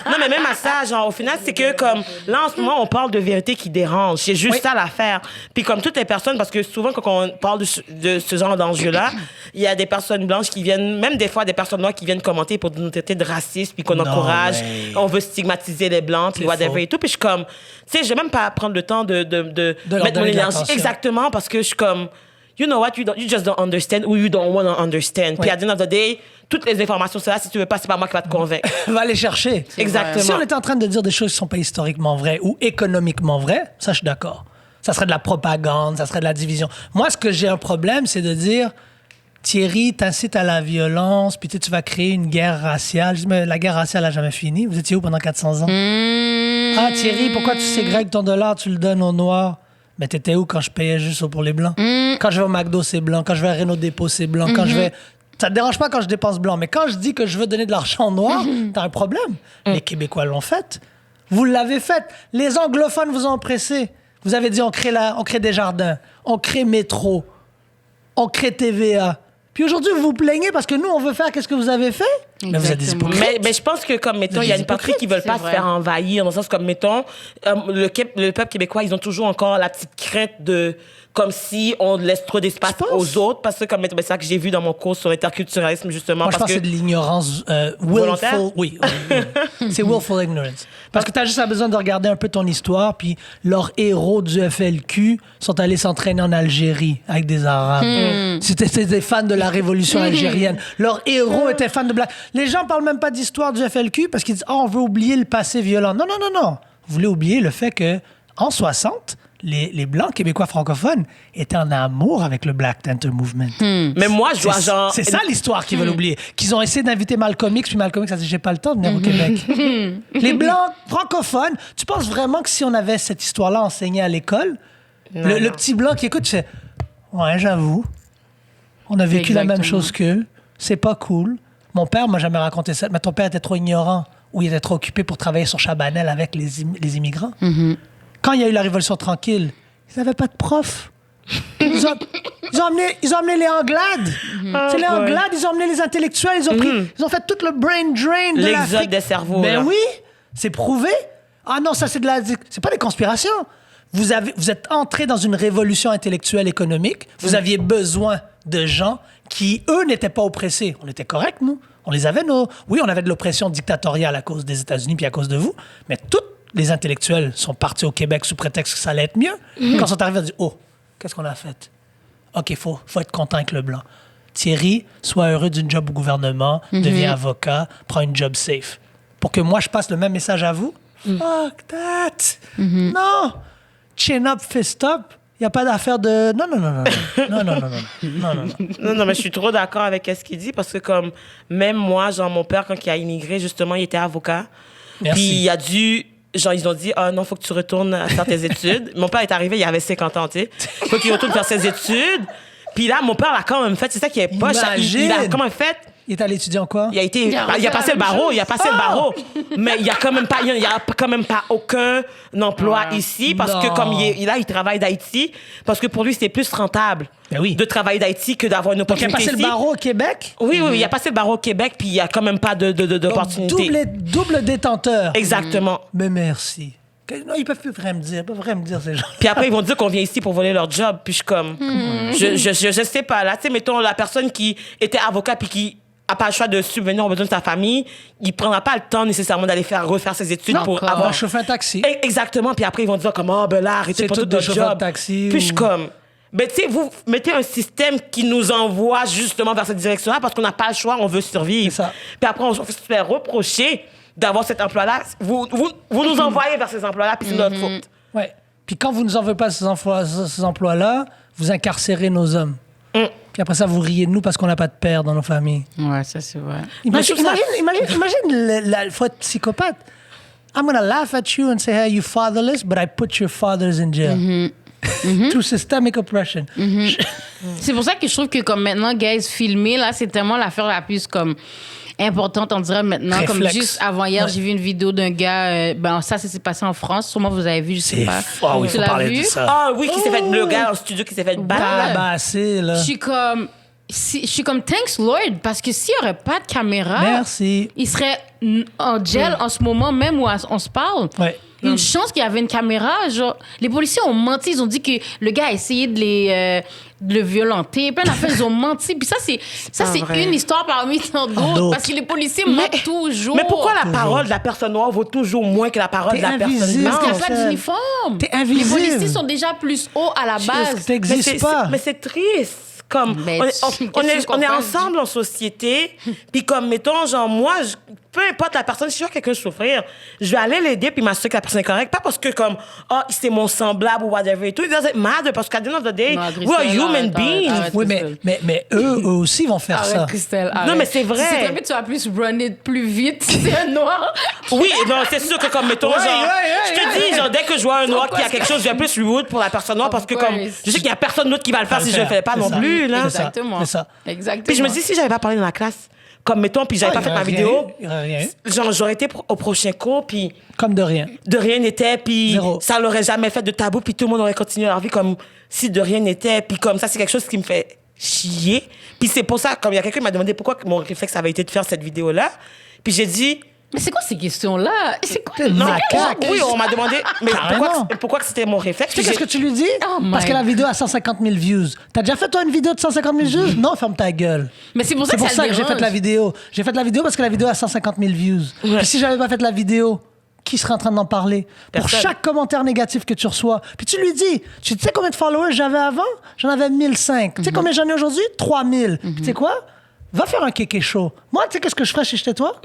Non, mais même à ça, genre, au final, c'est que, comme, là, en ce moment, on parle de vérité qui dérange. C'est juste ça l'affaire. Puis, comme toutes les personnes, parce que souvent, quand on parle de ce genre d'enjeu-là, il y a des personnes blanches qui viennent, même des fois, des personnes noires qui viennent commenter pour nous traiter de racistes, puis qu'on Non, encourage, mais- on veut stigmatiser les blancs, puis C'est whatever faux. et tout. Puis, je suis comme, tu sais, je vais même pas prendre le temps de leur mettre mon donner de énergie. l'attention. Exactement, parce que je suis comme, you know what, you just don't understand ou you don't want to understand. Puis, Ouais. à the end of the day, toutes les informations, c'est là, si tu veux pas, c'est pas moi qui va te convaincre. Va les chercher. Exactement. Si on était en train de dire des choses qui sont pas historiquement vraies ou économiquement vraies, ça, je suis d'accord. Ça serait de la propagande, ça serait de la division. Moi, ce que j'ai un problème, c'est de dire Thierry, t'incites à la violence, puis tu vas créer une guerre raciale. Je dis, mais la guerre raciale n'a jamais fini. Vous étiez où pendant 400 ans? Ah, Thierry, pourquoi tu ségrègues ton dollar, tu le donnes aux Noirs? Mais t'étais où quand je payais juste pour les Blancs? Quand je vais au McDo, c'est blanc. Quand je vais à Renault Dépôt, c'est blanc. Quand je vais... Ça te dérange pas quand je dépense blanc. Mais quand je dis que je veux donner de l'argent aux Noirs, t'as un problème. Les Québécois l'ont fait. Vous l'avez fait. Les anglophones vous ont pressé. Vous avez dit on crée des jardins, on crée métro, on crée TVA. Puis aujourd'hui, vous vous plaignez parce que nous, on veut faire qu'est-ce que vous avez fait? Mais vous êtes des Exactement. hypocrites. Mais je pense que, comme, mettons, il y a une partie qui ne veulent c'est pas se vrai. faire envahir, dans le sens comme, mettons, le peuple québécois, ils ont toujours encore la petite crainte de, comme si on laisse trop d'espace Je pense. aux autres, parce que, comme, c'est ça que j'ai vu dans mon cours sur l'interculturalisme, justement. Moi, je pense parce que c'est de l'ignorance Volontaire? willful. Oui. C'est willful ignorance. Parce que tu as juste besoin de regarder un peu ton histoire, puis leurs héros du FLQ sont allés s'entraîner en Algérie avec des Arabes. C'était des fans de la révolution algérienne. Leurs héros étaient fans de Black. Les gens parlent même pas d'histoire du FLQ parce qu'ils disent on veut oublier le passé violent. Non, non, non, non. Vous voulez oublier le fait que en 60, les Blancs québécois francophones étaient en amour avec le Black Panther Movement. Mais moi, je dois, genre. C'est ça l'histoire qu'ils veulent oublier. Qu'ils ont essayé d'inviter Malcolm X, puis Malcolm X a dit j'ai pas le temps de venir au Québec. Les Blancs francophones, tu penses vraiment que si on avait cette histoire-là enseignée à l'école, le petit Blanc qui écoute, tu fais ouais, j'avoue, on a vécu la même Exactement. chose qu'eux, c'est pas cool. Mon père m'a jamais raconté ça, mais ton père était trop ignorant ou il était trop occupé pour travailler sur Chabanel avec les immigrants. Quand il y a eu la Révolution tranquille, ils n'avaient pas de prof. Ils ont amené les Anglades. C'est les boy. Anglades, ils ont amené les intellectuels, ils ont fait tout le brain drain de L'exode l'Afrique. des cerveaux, Ben là. oui, c'est prouvé. Ah non, ça c'est pas des conspirations. Vous êtes entré dans une révolution intellectuelle économique. Vous aviez besoin de gens qui, eux, n'étaient pas oppressés. On était corrects, nous. On les avait, Oui, on avait de l'oppression dictatoriale à cause des États-Unis puis à cause de vous. Mais tous les intellectuels sont partis au Québec sous prétexte que ça allait être mieux. Quand ils sont arrivés, ils ont dit oh, qu'est-ce qu'on a fait? OK, faut être content avec le blanc. Thierry, sois heureux d'une job au gouvernement, deviens avocat, prends une job safe. Pour que moi, je passe le même message à vous? Fuck that! Non! Chin up, fist up. Il n'y a pas d'affaire de... Non, non, non, non. Non, non, non, non. Non, non, non. Non, non, mais je suis trop d'accord avec ce qu'il dit parce que, comme, même moi, genre, mon père, quand il a immigré, justement, il était avocat. Merci. Puis il a dû. Genre, ils ont dit, ah non, faut que tu retournes faire tes études. Mon père est arrivé, il avait 50 ans, tu sais. Faut qu'il retourne faire ses études. Puis là, mon père l'a quand même fait. C'est ça qui est poche. Il a quand même fait. Il est allé étudier en quoi? Il a passé le barreau, il a passé le barreau. Mais il y a quand même pas aucun emploi ici parce que Non. comme il travaille d'Haïti parce que pour lui c'était plus rentable Ben oui. de travailler d'Haïti que d'avoir une Donc, il a opportunité passé ici. le barreau au Québec? Oui, il a passé le barreau au Québec puis il y a quand même pas d'opportunité. Double détenteur. Exactement. Mais merci. Non, ils peuvent plus vraiment me dire. Ils peuvent vraiment me dire, ces gens. Puis après, ils vont dire qu'on vient ici pour voler leur job. Puis je suis comme... Je sais pas. Là, tu sais, mettons, la personne qui était avocat puis qui a pas le choix de subvenir aux besoins de sa famille, il prendra pas le temps nécessairement d'aller refaire ses études Non, pour on va avoir... chauffer un taxi. Exactement. Puis après, ils vont dire comme, oh, ben là, arrêtez C'est pas tout tout des de chauffeurs job. de taxi Puis ou- je suis comme... Ben, tu sais, vous mettez un système qui nous envoie justement vers cette direction-là parce qu'on n'a pas le choix, on veut survivre. C'est ça. Puis après, on se fait reprocher d'avoir cet emploi-là. Vous nous envoyez vers ces emplois-là, puis c'est notre faute. Ouais. Puis quand vous ne nous en voulez pas ces emplois-là, vous incarcérez nos hommes. Puis après ça, vous riez de nous parce qu'on n'a pas de père dans nos familles. Ouais, ça, c'est vrai. Imagine, je trouve ça- imagine faut être psychopathe. I'm gonna laugh at you and say, hey, you fatherless, but I put your fathers in jail. Through systemic oppression. C'est pour ça que je trouve que comme maintenant, guys, filmer, là, c'est tellement l'affaire la plus comme importante, on dirait maintenant. Comme Réflexe. juste avant hier, Ouais. j'ai vu une vidéo d'un gars, ça s'est passé en France. Sûrement vous avez vu, je sais pas. Ah oui, il Tu faut l'as parler vu? de ça. Ah oui, qui s'est fait le gars en studio qui s'est fait battre. Tabassé, là. Je suis comme, je suis comme thanks Lord parce que s'il y aurait pas de caméra, Merci. il serait en gel en ce moment même où on se parle. Ouais. Une chance qu'il y avait une caméra. Genre, les policiers ont menti. Ils ont dit que le gars a essayé de le violenter. Plein d'affaires, ils ont menti. Puis ça, c'est vrai. une histoire parmi tant d'autres. Parce que les policiers mentent toujours. Mais pourquoi la parole de la personne noire vaut toujours moins que la parole de la personne invisible. blanche? Parce qu'il n'y a pas d'uniforme. T'es invisible. Les policiers sont déjà plus hauts à la base. T'existes pas. Mais c'est triste. Comme, Mais on est ensemble en société, puis comme, mettons, genre, moi, peu importe la personne, si je vois quelqu'un souffrir, je vais aller l'aider puis m'assurer que la personne est correcte. Pas parce que, comme, c'est mon semblable ou whatever et tout. It doesn't matter parce qu'à the end of the day, Non, we're Christelle, human arrête, beings. arrête. Oui, mais eux aussi vont faire ça. Arrête, Christelle, arrête. Non, mais c'est vrai. Si c'est très vite, tu vas plus runner plus vite si c'est un noir. Oui, non, c'est sûr que, comme, mettons, genre, je te dis, genre, dès que je vois un noir qui a Pourquoi quelque chose, je vais plus root pour la personne noire parce que, comme, je sais qu'il y a personne d'autre qui va le faire si je le fais pas non plus, là. Exactement. C'est ça. Exactement. Puis je me dis, si j'avais pas parlé dans la classe, comme, mettons, puis j'avais pas fait ma vidéo, Rien. genre, j'aurais été au prochain cours, puis Comme de rien. de rien n'était, puis Zéro. ça l'aurait jamais fait de tabou, puis tout le monde aurait continué leur vie comme si de rien n'était, puis comme ça, c'est quelque chose qui me fait chier. Puis c'est pour ça, comme il y a quelqu'un qui m'a demandé pourquoi mon réflexe avait été de faire cette vidéo-là, puis j'ai dit... Mais c'est quoi ces questions-là? C'est quoi? Non, Macaque. Oui, on m'a demandé, mais Carrément. pourquoi que c'était mon réflexe? Tu sais qu'est-ce que tu lui dis? Oh my Parce que la vidéo a 150 000 views. T'as déjà fait, toi, une vidéo de 150 000 views? Non, ferme ta gueule. Mais c'est pour ça C'est que pour ça ça le que j'ai fait dérange. la vidéo. J'ai fait la vidéo parce que la vidéo a 150 000 views. Puis si j'avais pas fait la vidéo, qui serait en train d'en parler? Pour Personne. chaque commentaire négatif que tu reçois. Puis tu lui dis, tu sais combien de followers j'avais avant? J'en avais 1005. Tu sais combien j'en ai aujourd'hui? 3000. Puis tu sais quoi? Va faire un kéké show. Moi, tu sais qu'est-ce que je ferais chez toi?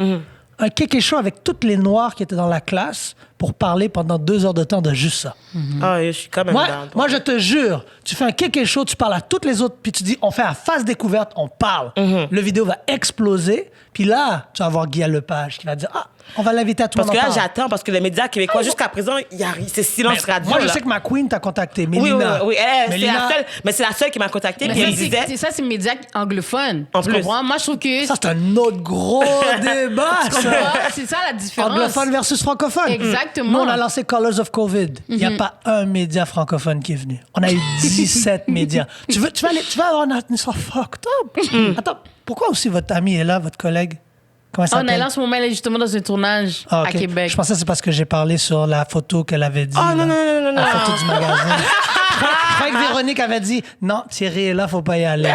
Un kéké show avec toutes les noirs qui étaient dans la classe pour parler pendant 2 heures de temps de juste ça. Ah, je suis quand même down. Moi, je te jure, tu fais un kéké show, tu parles à toutes les autres, puis tu dis, on fait à face découverte, on parle. Le vidéo va exploser, puis là, tu vas avoir Guy Lepage qui va dire, on va l'inviter à tout le Parce monde. que là, en parle. j'attends, parce que les médias québécois, jusqu'à présent, c'est silence radio. Moi, je là. sais que ma queen t'a contacté, Oui, Mélina. oui, c'est Mélina, la seule, mais c'est la seule qui m'a contacté, Mais puis ça, elle disait... c'est ça, c'est médias anglophones. En Tu plus. comprends? Moi, je trouve que... ça, c'est un autre gros débat, Tu comprends? ça. C'est ça la différence. Anglophone versus francophone. Exactement. Nous, on a lancé Colors of COVID. Il n'y a pas un média francophone qui est venu. On a eu 17 médias. Tu vas avoir une histoire fucked up. Attends, pourquoi aussi votre ami est là, votre collègue? Comment elle On est s'appelle? là en ce moment, elle est justement dans un tournage Ah, à ok. Québec. Je pensais que c'est parce que j'ai parlé sur la photo qu'elle avait dit. Oh, non, là. non, non, non, La non. photo du magasin. Je croyais que Véronique avait dit non, Thierry est là, faut pas y aller.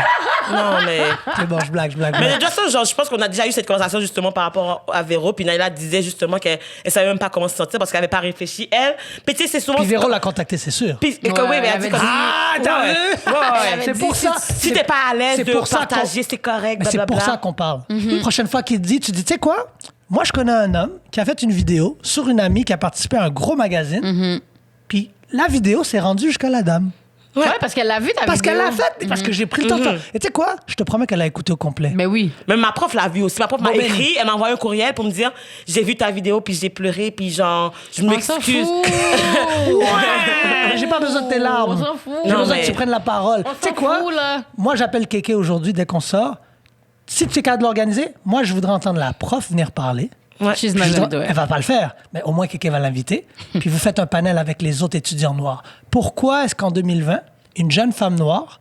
Non, mais... C'est bon, je blague. Mais de toute façon, genre, je pense qu'on a déjà eu cette conversation justement par rapport à Véro. Puis Naila disait justement qu'elle savait même pas comment se sentir parce qu'elle avait pas réfléchi, elle. Puis tu sais, c'est souvent... Puis Véro l'a contacté, c'est sûr. Puis, et que, Ouais, oui, mais elle elle dit avait comme... dit- Ah, t'as vu? avait C'est dit, pour ça. Si t'es pas à l'aise c'est de pour ça partager, c'est correct, Mais c'est blablabla. pour ça qu'on parle. Prochaine fois qu'il te dit, tu dis, tu sais quoi? Moi, je connais un homme qui a fait une vidéo sur une amie qui a participé à un gros magazine. Puis la vidéo s'est rendue jusqu'à la dame. Ouais, parce qu'elle l'a vu ta Parce vidéo. qu'elle l'a fait, parce que j'ai pris le temps. Et tu sais quoi? Je te promets qu'elle a écouté au complet. Mais oui. Même ma prof l'a vu aussi. Ma prof m'a Bon, ben, écrit, elle m'a envoyé un courriel pour me dire j'ai vu ta vidéo, puis j'ai pleuré, puis genre, je On s'en m'excuse. fout. Ouais! J'ai pas besoin de tes larmes. On s'en fout. J'ai Non, besoin mais- que tu prennes la parole. On Tu sais s'en quoi? fout, là. Moi, j'appelle Kéké aujourd'hui dès qu'on sort. Si tu es capable de l'organiser, moi, je voudrais entendre la prof venir parler. Ouais. She's Puis not je gonna dois- do it. elle va pas le faire, mais au moins Kéké va l'inviter. Puis vous faites un panel avec les autres étudiants noirs. Pourquoi est-ce qu'en 2020, une jeune femme noire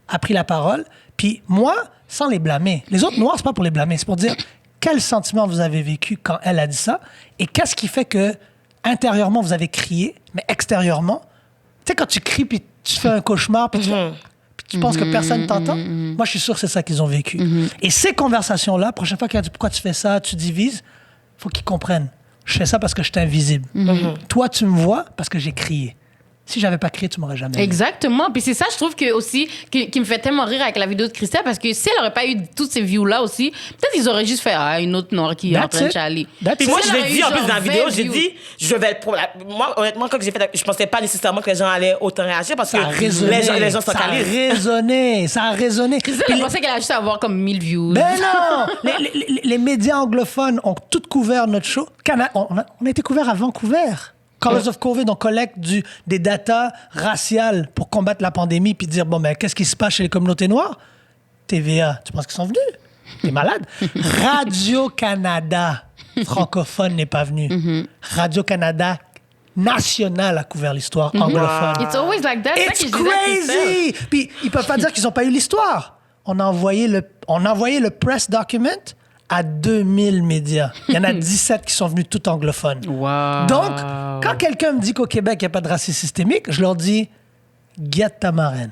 a pris la parole? Puis moi, sans les blâmer. Les autres noirs, c'est pas pour les blâmer, c'est pour dire quel sentiment vous avez vécu quand elle a dit ça et qu'est-ce qui fait que intérieurement vous avez crié, mais extérieurement, tu sais quand tu cries puis tu fais un cauchemar puis tu penses que personne t'entend? Moi, je suis sûr que c'est ça qu'ils ont vécu. Et ces conversations-là, prochaine fois qu'elle dit pourquoi tu fais ça, tu divises, faut qu'ils comprennent. Je fais ça parce que je suis invisible. Toi, tu me vois parce que j'ai crié. Si j'avais pas crié, tu m'aurais jamais vu. Exactement. Puis c'est ça, je trouve que aussi, qui me fait tellement rire avec la vidéo de Christelle, parce que si elle aurait pas eu toutes ces views-là aussi, peut-être ils auraient juste fait une autre noire qui est en That's train de it. chialer. That's Puis it. moi, Si je elle l'ai aurait dit eu en plus genre dans la vidéo, 20 j'ai views. dit, je vais moi, honnêtement, quand j'ai fait, je pensais pas nécessairement que les gens allaient autant réagir parce que Ça a résonné. les gens sont ça a calés. résonné. Ça a résonné. Christelle, elle pensait qu'elle allait juste avoir comme 1000 views. Ben non! Les médias anglophones ont tout couvert notre show. On a été couvert à Vancouver. Colors of COVID, on collecte des datas raciales pour combattre la pandémie puis dire, bon, ben, qu'est-ce qui se passe chez les communautés noires? TVA, tu penses qu'ils sont venus? T'es malade? Radio-Canada francophone n'est pas venu. Radio-Canada national a couvert l'histoire anglophone. It's always like that. C'est ça It's que je disais à Christelle. crazy! Puis ils peuvent pas dire qu'ils ont pas eu l'histoire. on a envoyé le press document à 2000 médias. Il y en a 17 qui sont venus tout anglophones. Wow. Donc, quand quelqu'un me dit qu'au Québec, il n'y a pas de racisme systémique, je leur dis, guette ta marraine.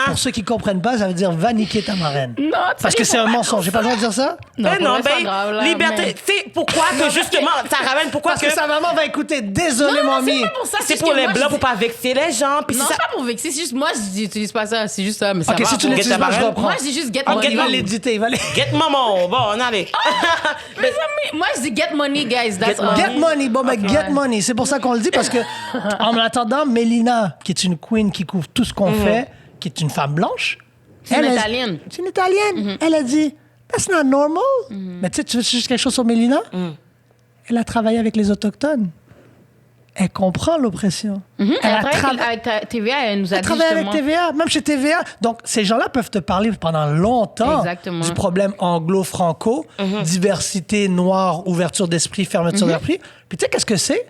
Pour ceux qui ne comprennent pas, ça veut dire va niquer ta marraine. Non, Parce que c'est un mensonge. J'ai pas le droit de dire ça? Non, Mais non, c'est pas grave, là, liberté. mais- Tu sais, pourquoi que justement, ça ramène, pourquoi Parce que sa maman va écouter. Désolé, Non, mamie. c'est pas pour ça. c'est juste pour que les moi, blancs, je pour pas vexer les gens. Puis Non, c'est c'est ça. pas pour vexer, c'est juste moi, je n'utilise pas ça. C'est juste ça, mais ça Ok, va. si tu bon. l'utilises pas, je reprends. Moi, je dis juste get Ok, money. il va l'éditer. Il va les... Get maman. Bon, on allez. Mais moi, je dis get money, guys. That's all. Get money, bon, mais get Ouais. money. C'est pour ça qu'on le dit, parce que, en attendant, Mélina, qui est une queen qui couvre tout ce qu'on fait, qui est une femme blanche. C'est une elle, Italienne. C'est une Italienne. Elle a dit, that's not normal. Mais tu sais, tu veux juste quelque chose sur Mélina? Elle a travaillé avec les Autochtones. Elle comprend l'oppression. Elle a trava- travaillé avec TVA, elle nous a Elle dit travaille avec justement. TVA, même chez TVA. Donc, ces gens-là peuvent te parler pendant longtemps Exactement. du problème anglo-franco, diversité noire, ouverture d'esprit, fermeture d'esprit. Puis tu sais, qu'est-ce que c'est?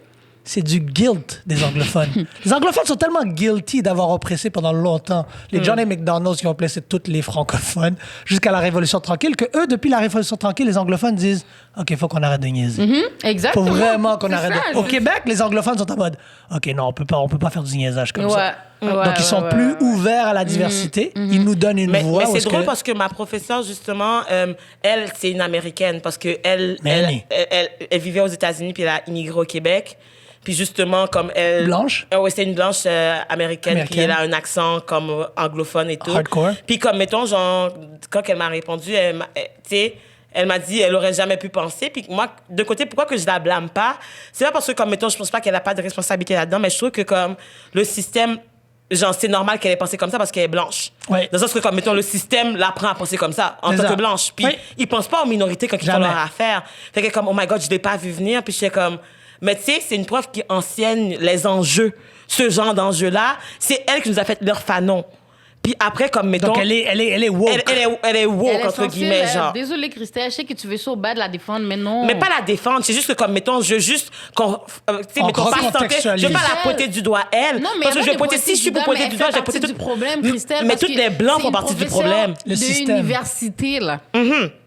C'est du guilt des anglophones. Les anglophones sont tellement guilty d'avoir oppressé pendant longtemps les John A. McDonald's qui ont oppressé tous les francophones jusqu'à la Révolution tranquille, que eux, depuis la Révolution tranquille, les anglophones disent « OK, il faut qu'on arrête de niaiser. Faut Exactement. vraiment qu'on C'est arrête ça, de... » Au Québec, les anglophones sont en mode « OK, non, on peut pas faire du niaisage comme ça. Ouais. Donc, ils sont plus ouverts à la diversité. Ils nous donnent une Mais voix. où c'est est-ce drôle que- parce que ma professeure, justement, elle, c'est une Américaine parce que elle vivait aux États-Unis puis elle a immigré au Québec. Puis justement, comme elle... Blanche? Oui, c'est une blanche américaine. Puis elle a un accent comme anglophone et tout. Hardcore. Puis comme, mettons, genre, quand elle m'a répondu, tu sais... Elle m'a dit elle aurait jamais pu penser. Puis moi, de côté, pourquoi que je la blâme pas? C'est pas parce que, comme, mettons, je pense pas qu'elle a pas de responsabilité là-dedans, mais je trouve que, comme, le système... Genre, c'est normal qu'elle ait pensé comme ça parce qu'elle est blanche. Ouais. Dans le sens que, comme, mettons, le système l'apprend à penser comme ça, en C'est tant ça. que blanche. Puis, Oui. ils pensent pas aux minorités quand ils font Jamais. leur affaire. Fait que, comme, oh my God, je l'ai pas vu venir. Puis, j'étais comme... Mais tu sais, c'est une prof qui enseigne les enjeux. Ce genre d'enjeux-là, c'est elle qui nous a fait leur fanon. Puis après, comme, mettons... Donc, elle est woke. Elle est woke, Elle est entre sensible, guillemets, genre. Désolée, Christelle, je sais que tu veux so bad la défendre, mais non. Mais pas la défendre, c'est juste que, comme, mettons, je veux juste qu'on... tu sais, On mettons, pas recontextualise. je veux pas la pointer du doigt, elle. Non, mais parce que je vais arrête de pointer... Si je suis pour pointer pointer du doigt, je vais pointer du problème, Christelle. Mais parce toutes que les Blancs c'est font une partie du professeure problème. Le système. d'université, là.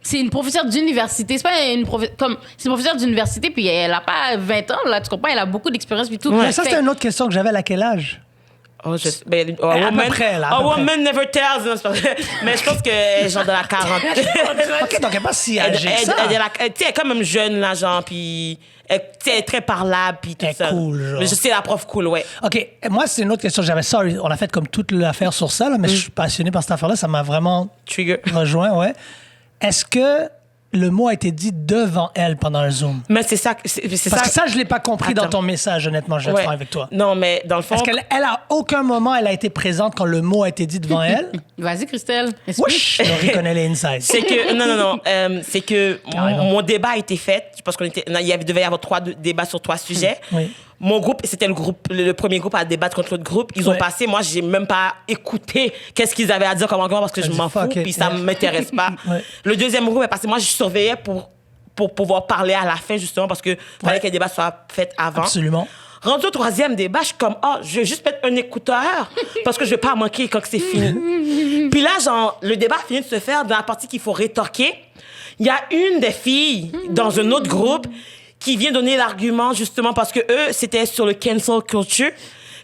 C'est une professeure d'université. C'est pas une c'est une professeure d'université, puis elle a pas 20 ans, là, tu comprends? Elle a beaucoup d'expérience, puis tout. Mais ça, Fait- c'était une autre question que j'avais. À quel âge? Oh, À peu près, là, à peu près. woman never tells. Non, c'est pas vrai. Mais je pense qu'elle est genre de la 40. OK, donc elle n'est pas si Elle, âgée que ça. tu sais, elle est quand même jeune, là, genre, puis... tu sais, elle est très parlable, puis tout Elle est ça. cool, genre. Mais je sais, la prof cool, ouais. OK, moi, c'est une autre question que j'avais. Sorry, on a fait comme toute l'affaire sur ça, là, mais je suis passionné par cette affaire-là. Ça m'a vraiment Trigger. rejoint, ouais. Est-ce que le mot a été dit devant elle pendant un Zoom? Mais c'est ça... C'est Parce que ça, je ne l'ai pas compris dans Attends. ton message, honnêtement, je vais être Ouais. franc avec toi. Non, mais dans le fond... Est-ce qu'elle, à aucun moment, elle a été présente quand le mot a été dit devant elle? Vas-y, Christelle. explique. Wesh! Laurie connaît les insides. C'est que non, c'est que Carrément. mon débat a été fait. Je pense devait y avoir 3 débats sur 3 sujets. Oui. Mon groupe, c'était le premier groupe à débattre contre l'autre groupe. Ils ont Ouais. passé. Moi, j'ai même pas écouté qu'est-ce qu'ils avaient à dire comme argument parce que je dit, m'en fous fuck it, puis ça yeah. m'intéresse pas. Ouais. Le deuxième groupe est passé. Moi, je surveillais pour pouvoir parler à la fin justement parce que fallait Ouais. que le débat soit fait avant. Absolument. Rendu au 3e débat, je suis comme, je vais juste mettre un écouteur parce que je vais pas manquer quand c'est fini. Puis là, genre, le débat finit de se faire dans la partie qu'il faut rétorquer. Il y a une des filles dans un autre groupe qui vient donner l'argument justement parce que eux, c'était sur le cancel culture.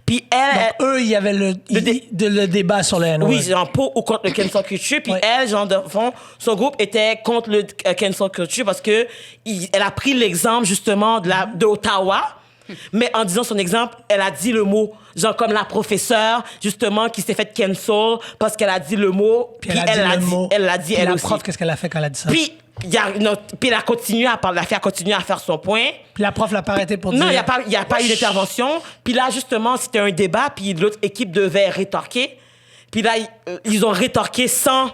Puis elle, Donc, eux, il y avait le débat sur le N-word. oui, genre pour ou contre le cancel culture. Puis Ouais. elle, genre, de fond, son groupe était contre le cancel culture parce que elle a pris l'exemple justement de Ottawa. Mais en disant son exemple, elle a dit le mot. Genre comme la professeure, justement, qui s'est fait cancel parce qu'elle a dit le mot. Puis elle a dit le mot. Elle l'a dit, Puis elle la aussi. prof, qu'est-ce qu'elle a fait quand elle a dit ça? Puis, puis elle a continué à parler, a continué à faire son point. Puis la prof l'a pas arrêté pour Non, dire... il n'y a pas eu d'intervention. Puis là, justement, c'était un débat, puis l'autre équipe devait rétorquer. Puis là, ils ont rétorqué sans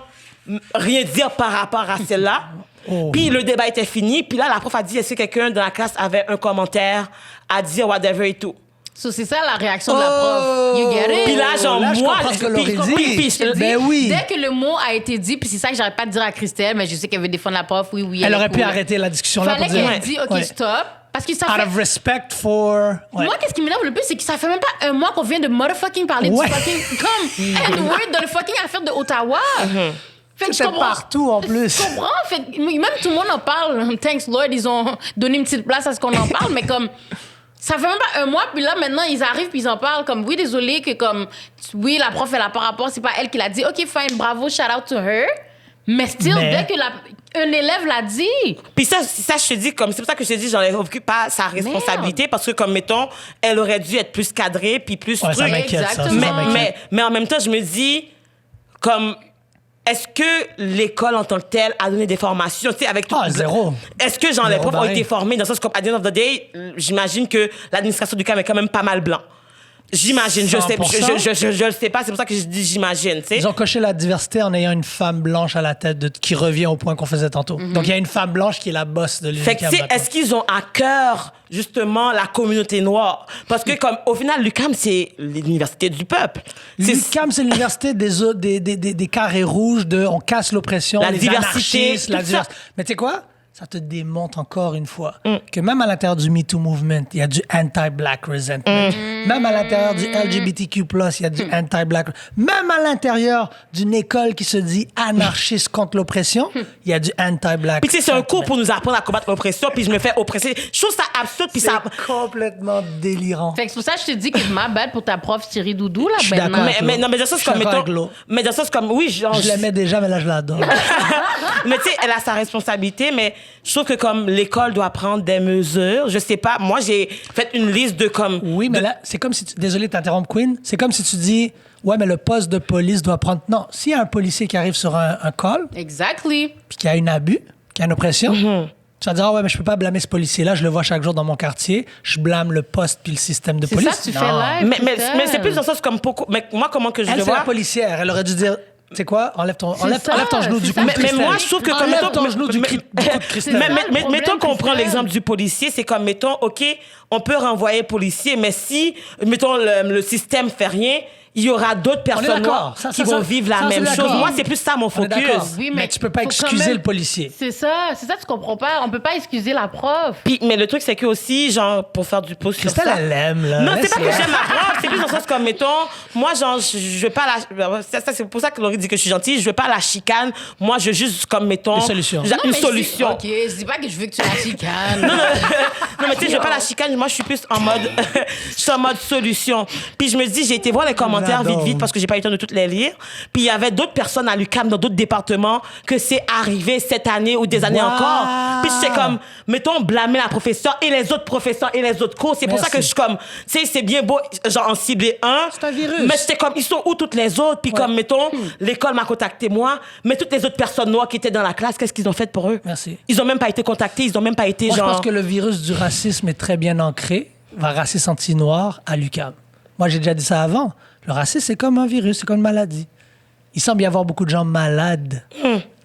rien dire par rapport à celle-là. Oh. Puis le débat était fini. Puis là, la prof a dit, est-ce que quelqu'un dans la classe avait un commentaire à dire, whatever et tout. So, c'est ça la réaction de la prof. You get it? Puis là, genre, Là, je moi... comprends ce que puis- Laurie dit. puis- Je te dis, Ben oui. Dès que le mot a été dit, puis c'est ça que j'arrête pas de dire à Christelle, mais je sais qu'elle veut défendre la prof, oui. Elle aurait pu cool. arrêter la discussion là Fallait pour dire... qu'elle dise, OK, Ouais. stop. Parce que ça Out fait... of respect for... Ouais. Moi, qu'est-ce qui m'énerve le plus, c'est que ça fait même pas un mois qu'on vient de motherfucking parler Ouais. du fucking... Comme, Edward, dans le fucking affaire de Ottawa. Fait que je C'était comprends- partout, en plus. Je comprends. Fait que même tout le monde en parle. Thanks Lord, ils ont donné une petite place à ce qu'on en parle, mais comme... Ça fait même pas un mois, puis là, maintenant, ils arrivent, puis ils en parlent comme, oui, désolé, que comme, oui, la prof, elle a pas rapport, c'est pas elle qui l'a dit. OK, fine, bravo, shout out to her. Mais still, Mais- dès que un élève l'a dit, Puis ça, je te dis, comme, c'est pour ça que je te dis, j'enlève pas sa responsabilité, parce que, comme, mettons, elle aurait dû être plus cadrée, puis plus Ouais, ça truc. m'inquiète, ça. Exactement. Ça m'inquiète. Mais en même temps, je me dis, comme, est-ce que l'école en tant que telle a donné des formations, tu sais, avec tout... Ah, zéro. Est-ce que, genre, les Zéro profs ont barré. été formés dans le sens comme, at the end of the day, j'imagine que l'administration du CAM est quand même pas mal blanc. J'imagine, je sais, 100%. je le sais pas, c'est pour ça que je dis j'imagine, tu sais. Ils ont coché la diversité en ayant une femme blanche à la tête qui revient au point qu'on faisait tantôt. Donc, il y a une femme blanche qui est la boss de Fait que, l'UQAM. tu sais, est-ce qu'ils ont à cœur, justement, la communauté noire? Parce que, comme, au final, l'UQAM, c'est l'université du peuple. L'UQAM, c'est l'université des carrés rouges, on casse l'oppression, La les diversité, anarchistes, la tout ça. diversité. Mais tu sais quoi? Ça te démontre encore une fois que même à l'intérieur du MeToo Movement, il y a du anti-black resentment. Même à l'intérieur du LGBTQ+, il y a du anti-black. Même à l'intérieur d'une école qui se dit anarchiste contre l'oppression, il y a du anti-black. Puis, tu sais, c'est un cours sentiment. pour nous apprendre à combattre l'oppression, puis je me fais oppresser. Je trouve ça absurde, puis ça... C'est complètement délirant. fait que c'est pour ça que je te dis que ma bad pour ta prof Thierry Doudou, là, Je suis ben, d'accord. Mais non, mais dans le sens Je suis comme, d'accord mettons... avec Lo. Mais dans le sens comme, oui, genre... Je l'aimais déjà, mais là, je l'adore. Mais tu sais, elle a sa responsabilité, mais je trouve que comme l'école doit prendre des mesures, je sais pas, moi j'ai fait une liste de comme... Oui, mais là, c'est comme si désolé de t'interrompre, Queen. C'est comme si tu dis, ouais, mais le poste de police doit prendre. Non, s'il y a un policier qui arrive sur un call, Exactly. puis qu'il y a un abus, qu'il y a une oppression, tu vas dire, ah ouais, mais je peux pas blâmer ce policier-là, je le vois chaque jour dans mon quartier, je blâme le poste puis le système de C'est police. ça que tu Non. fais live. Mais c'est plus dans le sens comme... Mais moi, comment que je Elle, le c'est la vois... policière. Elle aurait dû dire, tu sais quoi, enlève ton genou du c'est coup ça. de Mais Christelle. moi, je trouve que comme... Enlève mettons- ton genou du coup de Christelle. ça, le problème, mettons qu'on prend Christelle. l'exemple du policier, c'est comme, mettons, OK, on peut renvoyer le policier, mais si, mettons, le système fait rien, il y aura d'autres personnes d'accord. noires Ça, qui vont vivre la ça, même c'est chose. d'accord. Moi, c'est plus ça mon On est focus. d'accord. Oui, mais mais tu peux pas faut quand excuser même- le policier. C'est ça, tu comprends pas. On peut pas excuser la prof. Puis, mais le truc, c'est que aussi, genre, pour faire du pouce sur Christelle, ça... elle l'aime, là. Non, c'est pas que Laisse-la. j'aime la prof, c'est plus dans le sens comme, mettons, moi, genre, je veux pas la... C'est pour ça que Laurie dit que je suis gentille, je veux pas la chicane. Moi, je veux juste, comme, mettons... Une solution. genre, Non, une mais solution. OK, je dis pas que je veux que tu la chicanes. Non, mais tu sais, je veux pas la chicane. Moi, je suis plus en mode... je suis en mode solution. Puis je me dis, j'ai été voir les commentaires J'adore. vite, parce que j'ai pas eu le temps de toutes les lire. Puis il y avait d'autres personnes à l'UQAM dans d'autres départements que c'est arrivé cette année ou des années Wow. encore. Puis j'étais comme, mettons, blâmer la professeure et les autres professeurs et les autres cours. C'est pour ça Merci. que je suis comme, tu sais, c'est bien beau, genre, en cibler un. C'est un virus. Mais j'étais comme, ils sont où toutes les autres? Puis comme, mettons, l'école m'a contacté moi, mais toutes les autres personnes noires qui étaient dans la classe, qu'est-ce qu'ils ont fait pour eux? Merci. Ils ont même pas été contactés, ils ont même pas été Moi, genre... je pense que le virus du racisme est très bien ancré, un racisme anti-noir à l'UQAM. Moi, j'ai déjà dit ça avant. Le racisme, c'est comme un virus, c'est comme une maladie. Il semble y avoir beaucoup de gens malades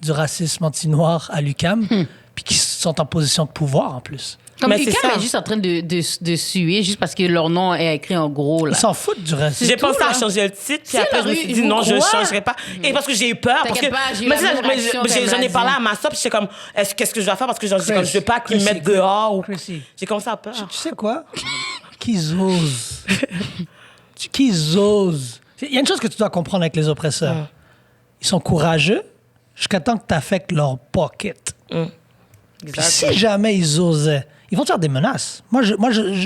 du racisme anti-noir à l'UQAM, puis qui sont en position de pouvoir en plus. Comme Mais c'est UQAM ça. est juste en train de suer juste parce que leur nom est écrit en gros, là. Ils s'en foutent du racisme. J'ai tout, pensé à là. changer le titre, puis C'est après, je me Laurie, suis je dit non, vous je ne crois. changerai pas. Et parce que j'ai eu peur. Parce que, T'inquiète pas, j'ai eu mais la ça, même réaction mais qu'elle j'en ai m'a parlé dit. à ma soeur, puis j'étais comme, qu'est-ce que je dois faire? Parce que genre, Chris, je veux pas qu'ils me Chrissy, mettent dehors. Ou... Chrissy. J'ai commencé à peur. Tu sais quoi? Qu'ils osent. Qu'ils osent. Il y a une chose que tu dois comprendre avec les oppresseurs. Ils sont courageux jusqu'à temps que tu affectes leur pocket. Puis si jamais ils osaient, ils vont te faire des menaces. Moi,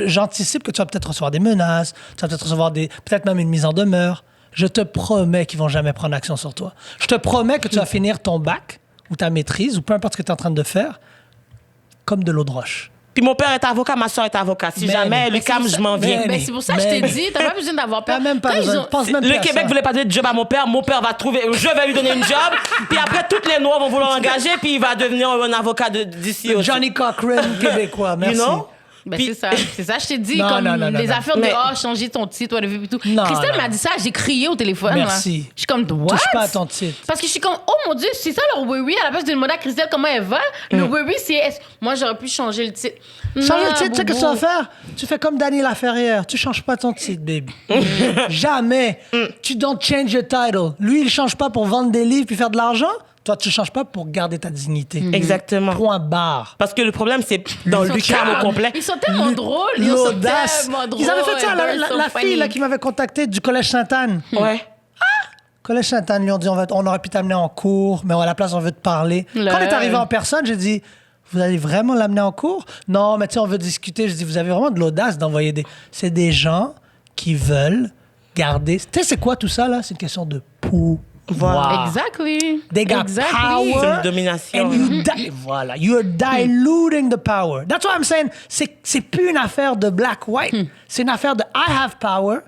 j'anticipe que tu vas peut-être recevoir des menaces, tu vas peut-être recevoir peut-être même une mise en demeure. Je te promets qu'ils vont jamais prendre action sur toi. Je te promets que tu vas finir ton bac ou ta maîtrise ou peu importe ce que tu es en train de faire comme de l'eau de roche. Puis mon père est avocat, ma soeur est avocate. Si Mais- jamais, mais Lucam, je m'en viens. Mais c'est pour ça que je t'ai Mais- dit, t'as pas besoin d'avoir peur. T'as même pas Quand ils besoin. ont- Pense même Le pas à Québec ça. voulait pas donner de job à mon père va trouver, je vais lui donner une job, puis après, toutes les Noirs vont vouloir engager, puis il va devenir un avocat d'ici aussi. Johnny Cochrane québécois, merci. You know? Ben, Puis- c'est ça, je t'ai dit, Non, comme non, non, les non. affaires de Mais- changer ton titre, whatever, et tout. Non, Christelle non. m'a dit ça, j'ai crié au téléphone. Merci. Là. Je suis comme, what? Touche pas à ton titre. Parce que je suis comme, oh mon Dieu, c'est ça leur oui-oui. À la place de demander à Christelle comment elle va, le oui-oui, c'est moi, j'aurais pu changer le titre. Change Non, le titre, tu sais que tu vas boubou. faire? Tu fais comme Dany Laferrière. Tu changes pas ton titre, baby. Jamais. Tu don't change your title. Lui, il change pas pour vendre des livres puis faire de l'argent. Toi, tu changes pas pour garder ta dignité. Exactement. Point barre. Parce que le problème, c'est dans Ils sont Lucam au tellement- complet. Ils sont tellement drôles. Ils sont L'audace. tellement drôles. Ils avaient fait ça, They're la so fille funny. là, qui m'avait contacté du Collège Sainte-Anne. Ouais. Collège Sainte-Anne, lui ont dit on aurait pu t'amener en cours, mais à la place, on veut te parler. Lol. Quand on est arrivé en personne, j'ai dit vous allez vraiment l'amener en cours? Non, mais tu sais, on veut discuter. Je dis vous avez vraiment de l'audace d'envoyer des. C'est des gens qui veulent garder. Tu sais, c'est quoi tout ça, là? C'est une question de pouvoir. Exactly. They got power. C'est une domination. And voilà, you're diluting the power. That's what I'm saying. C'est plus une affaire de black-white. C'est une affaire de I have power.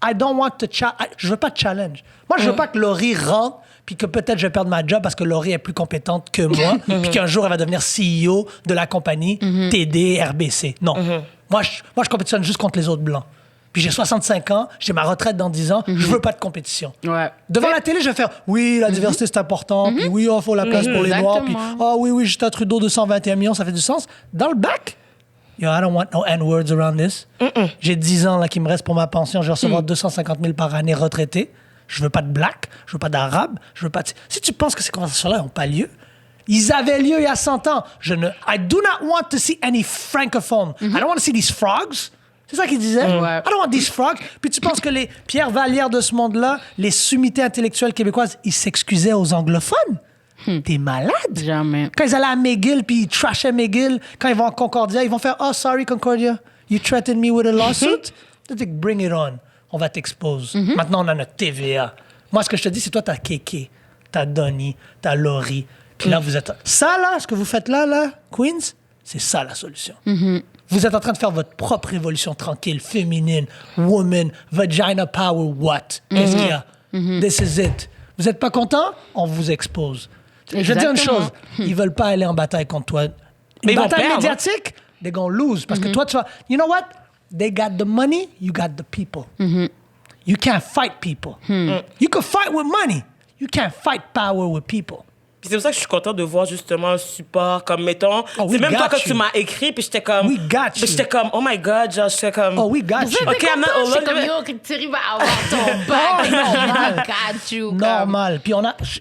I don't want to je veux pas de challenge. Moi, je veux pas que Laurie rentre puis que peut-être je vais perdre ma job parce que Laurie est plus compétente que moi puis qu'un jour, elle va devenir CEO de la compagnie TD, RBC. Non. Moi, je compétitionne juste contre les autres blancs. Puis j'ai 65 ans, j'ai ma retraite dans 10 ans, je veux pas de compétition. Ouais. Devant la télé, je vais faire oui, la diversité c'est important, puis oui, il faut la place pour les Noirs, puis oui, Justin Trudeau 221 millions, ça fait du sens. Dans le bac, yo, I don't want no N-words around this. J'ai 10 ans là qui me reste pour ma pension, je vais recevoir 250 000 par année retraité. Je veux pas de black, je veux pas d'arabe, je veux pas de... Si tu penses que ces conversations-là n'ont pas lieu, ils avaient lieu il y a 100 ans. I do not want to see any francophones. I don't want to see these frogs. C'est ça qu'il disait. Ouais. I don't want these frogs. Puis tu penses que les Pierre Vallière de ce monde-là, les sommités intellectuelles québécoises, ils s'excusaient aux anglophones? T'es malade? Jamais. Quand ils allaient à McGill, puis ils trashaient McGill, quand ils vont à Concordia, ils vont faire « Oh, sorry, Concordia, you threatened me with a lawsuit? » They think, bring it on. On va t'exposer. Maintenant, on a notre TVA. Moi, ce que je te dis, c'est toi, t'as Kéké, t'as Donnie, t'as Laurie. Puis là, vous êtes... Ça, là, ce que vous faites là, Queens, c'est ça, la solution. Vous êtes en train de faire votre propre révolution tranquille, féminine, woman, vagina power, what? Qu'est-ce qu'il y a? This is it. Vous n'êtes pas content? On vous expose. Je vais dire une chose. Ils veulent pas aller en bataille contre toi. Mais Une ils vont bataille perdre. médiatique, they're gonna lose. Parce que toi, tu vas... You know what? They got the money, you got the people. You can't fight people. You can fight with money. You can't fight power with people. Puis c'est pour ça que je suis contente de voir justement un support comme mettons Oh, c'est we même got toi quand you. tu m'as écrit puis j'étais comme We got you. j'étais comme oh my god genre j'étais comme Oh, we got you. Vous êtes I'm not content? alone. C'est comme yo, que Thierry va avoir ton bac. I got you. comme. Normal. Puis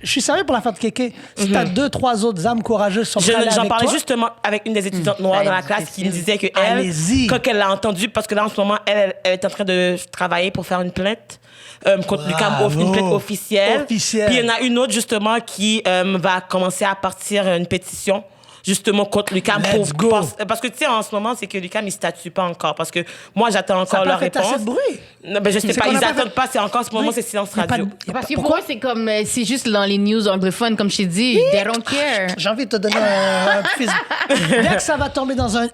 je suis sérieux pour l'affaire de Kéké. Si t'as 2-3 autres âmes courageuses qui sont prêtes à aller J'en avec parlais toi, justement avec une des étudiantes noires dans la Ouais, classe qui me difficile. disait que elle, Allez-y. quand elle l'a entendu, parce que là en ce moment, elle est en train de travailler pour faire une plainte contre Lucam, une plainte officielle. Officielle. Puis il y en a une autre justement qui va commencer à partir une pétition justement contre Lucam Let's go. parce que tu sais en ce moment c'est que Lucam ils statuent pas encore parce que moi j'attends ça encore n'a leur pas fait réponse. assez de bruit. Non, ben je sais C'est pas, qu'on a ils pas attendent fait- pas, c'est encore en ce moment Oui. c'est silence Y a pas de- radio. y a Parce pas- que pour pourquoi? eux, c'est comme, c'est juste dans les news anglophones, comme je t'ai dit. They don't care. J'ai envie de te donner un fils. Dès que ça va tomber dans un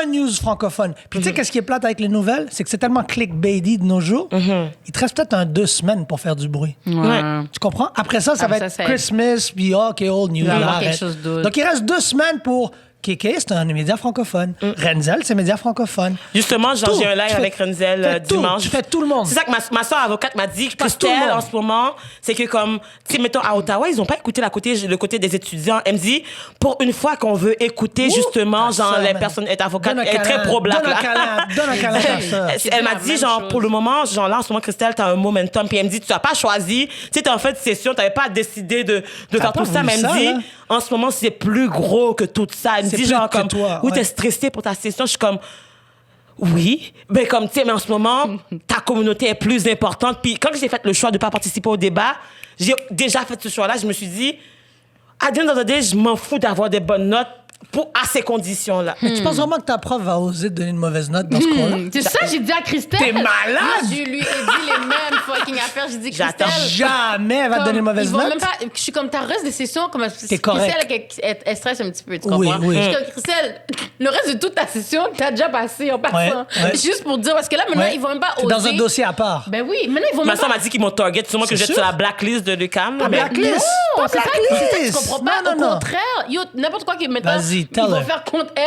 news francophone. Puis tu sais, qu'est-ce qui est plate avec les nouvelles? C'est que c'est tellement clickbaity de nos jours. Il te reste peut-être 2 semaines pour faire du bruit. Ouais. Tu comprends? Après ça, ça Après va ça, être c'est- Christmas, puis OK, old news. va y avoir là, quelque arrête. chose d'autre. Donc, il reste 2 semaines pour... Kéké, c'est un média francophone. Renzel, c'est un média francophone. Justement, genre, Tout. j'ai un live Tu fais- avec Renzel fais tout. dimanche. Tu fais tout le monde. C'est ça que ma soeur avocate m'a dit. passes tout le Christelle, monde. en ce moment, c'est que comme, tu sais, mettons, à Ottawa, ils n'ont pas écouté le côté des étudiants. Elle me dit, pour une fois qu'on veut écouter justement, ta genre, sœur, les man. personnes, être avocate, Donne un elle est très câlin. pro-black. Donne un là. câlin. Donne un câlin à ta sœur. Elle m'a la dit, même genre, chose. pour le moment, genre là, en ce moment, Christelle, t'as un momentum. Puis elle me dit, tu n'as pas choisi. Tu sais, t'es en fait de session, t'avais pas décidé de faire pas tout ça. voulu Mais elle me ça, dit, là. en ce moment, c'est plus gros que tout ça. Elle me C'est dit, plus genre, que comme, toi, oui, ouais. t'es stressée pour ta session. Je suis comme, oui, ben comme tu sais, mais en ce moment, ta communauté est plus importante. Puis quand j'ai fait le choix de pas participer au débat, j'ai déjà fait ce choix-là. Je me suis dit, à the end of the day, je m'en fous d'avoir des bonnes notes à ces conditions-là. Mais tu penses vraiment que ta prof va oser te donner une mauvaise note dans ce coin-là? C'est ça, j'ai dit à Christelle. T'es malade? Moi, je lui ai dit les mêmes fucking affaires. J'ai dit, J'attends. Christelle. Jamais elle va te comme, donner une mauvaise ils vont note. même pas, je suis comme, ta reste des sessions, comme T'es correct. Christelle, elle stresse un petit peu, tu Oui, comprends? oui. Je suis comme, Christelle, le reste de toute ta session, t'as déjà passé en passant. Ouais. Juste pour dire, parce que là, maintenant, Ouais. ils vont même pas T'es oser. dans un dossier à part. Ben oui, maintenant, ils vont Ma même soeur pas... m'a dit qu'ils m'ont target, sûrement que C'est je vais sûr. sur la blacklist de Lucam. Pas mais- blacklist. Non, Pas c'est ça, blacklist. c'est ça que tu comprends pas. Non, Au non, non. contraire, yo, n'importe quoi qu'ils maintenant, Vas-y, ils tell vont her. faire contre elle.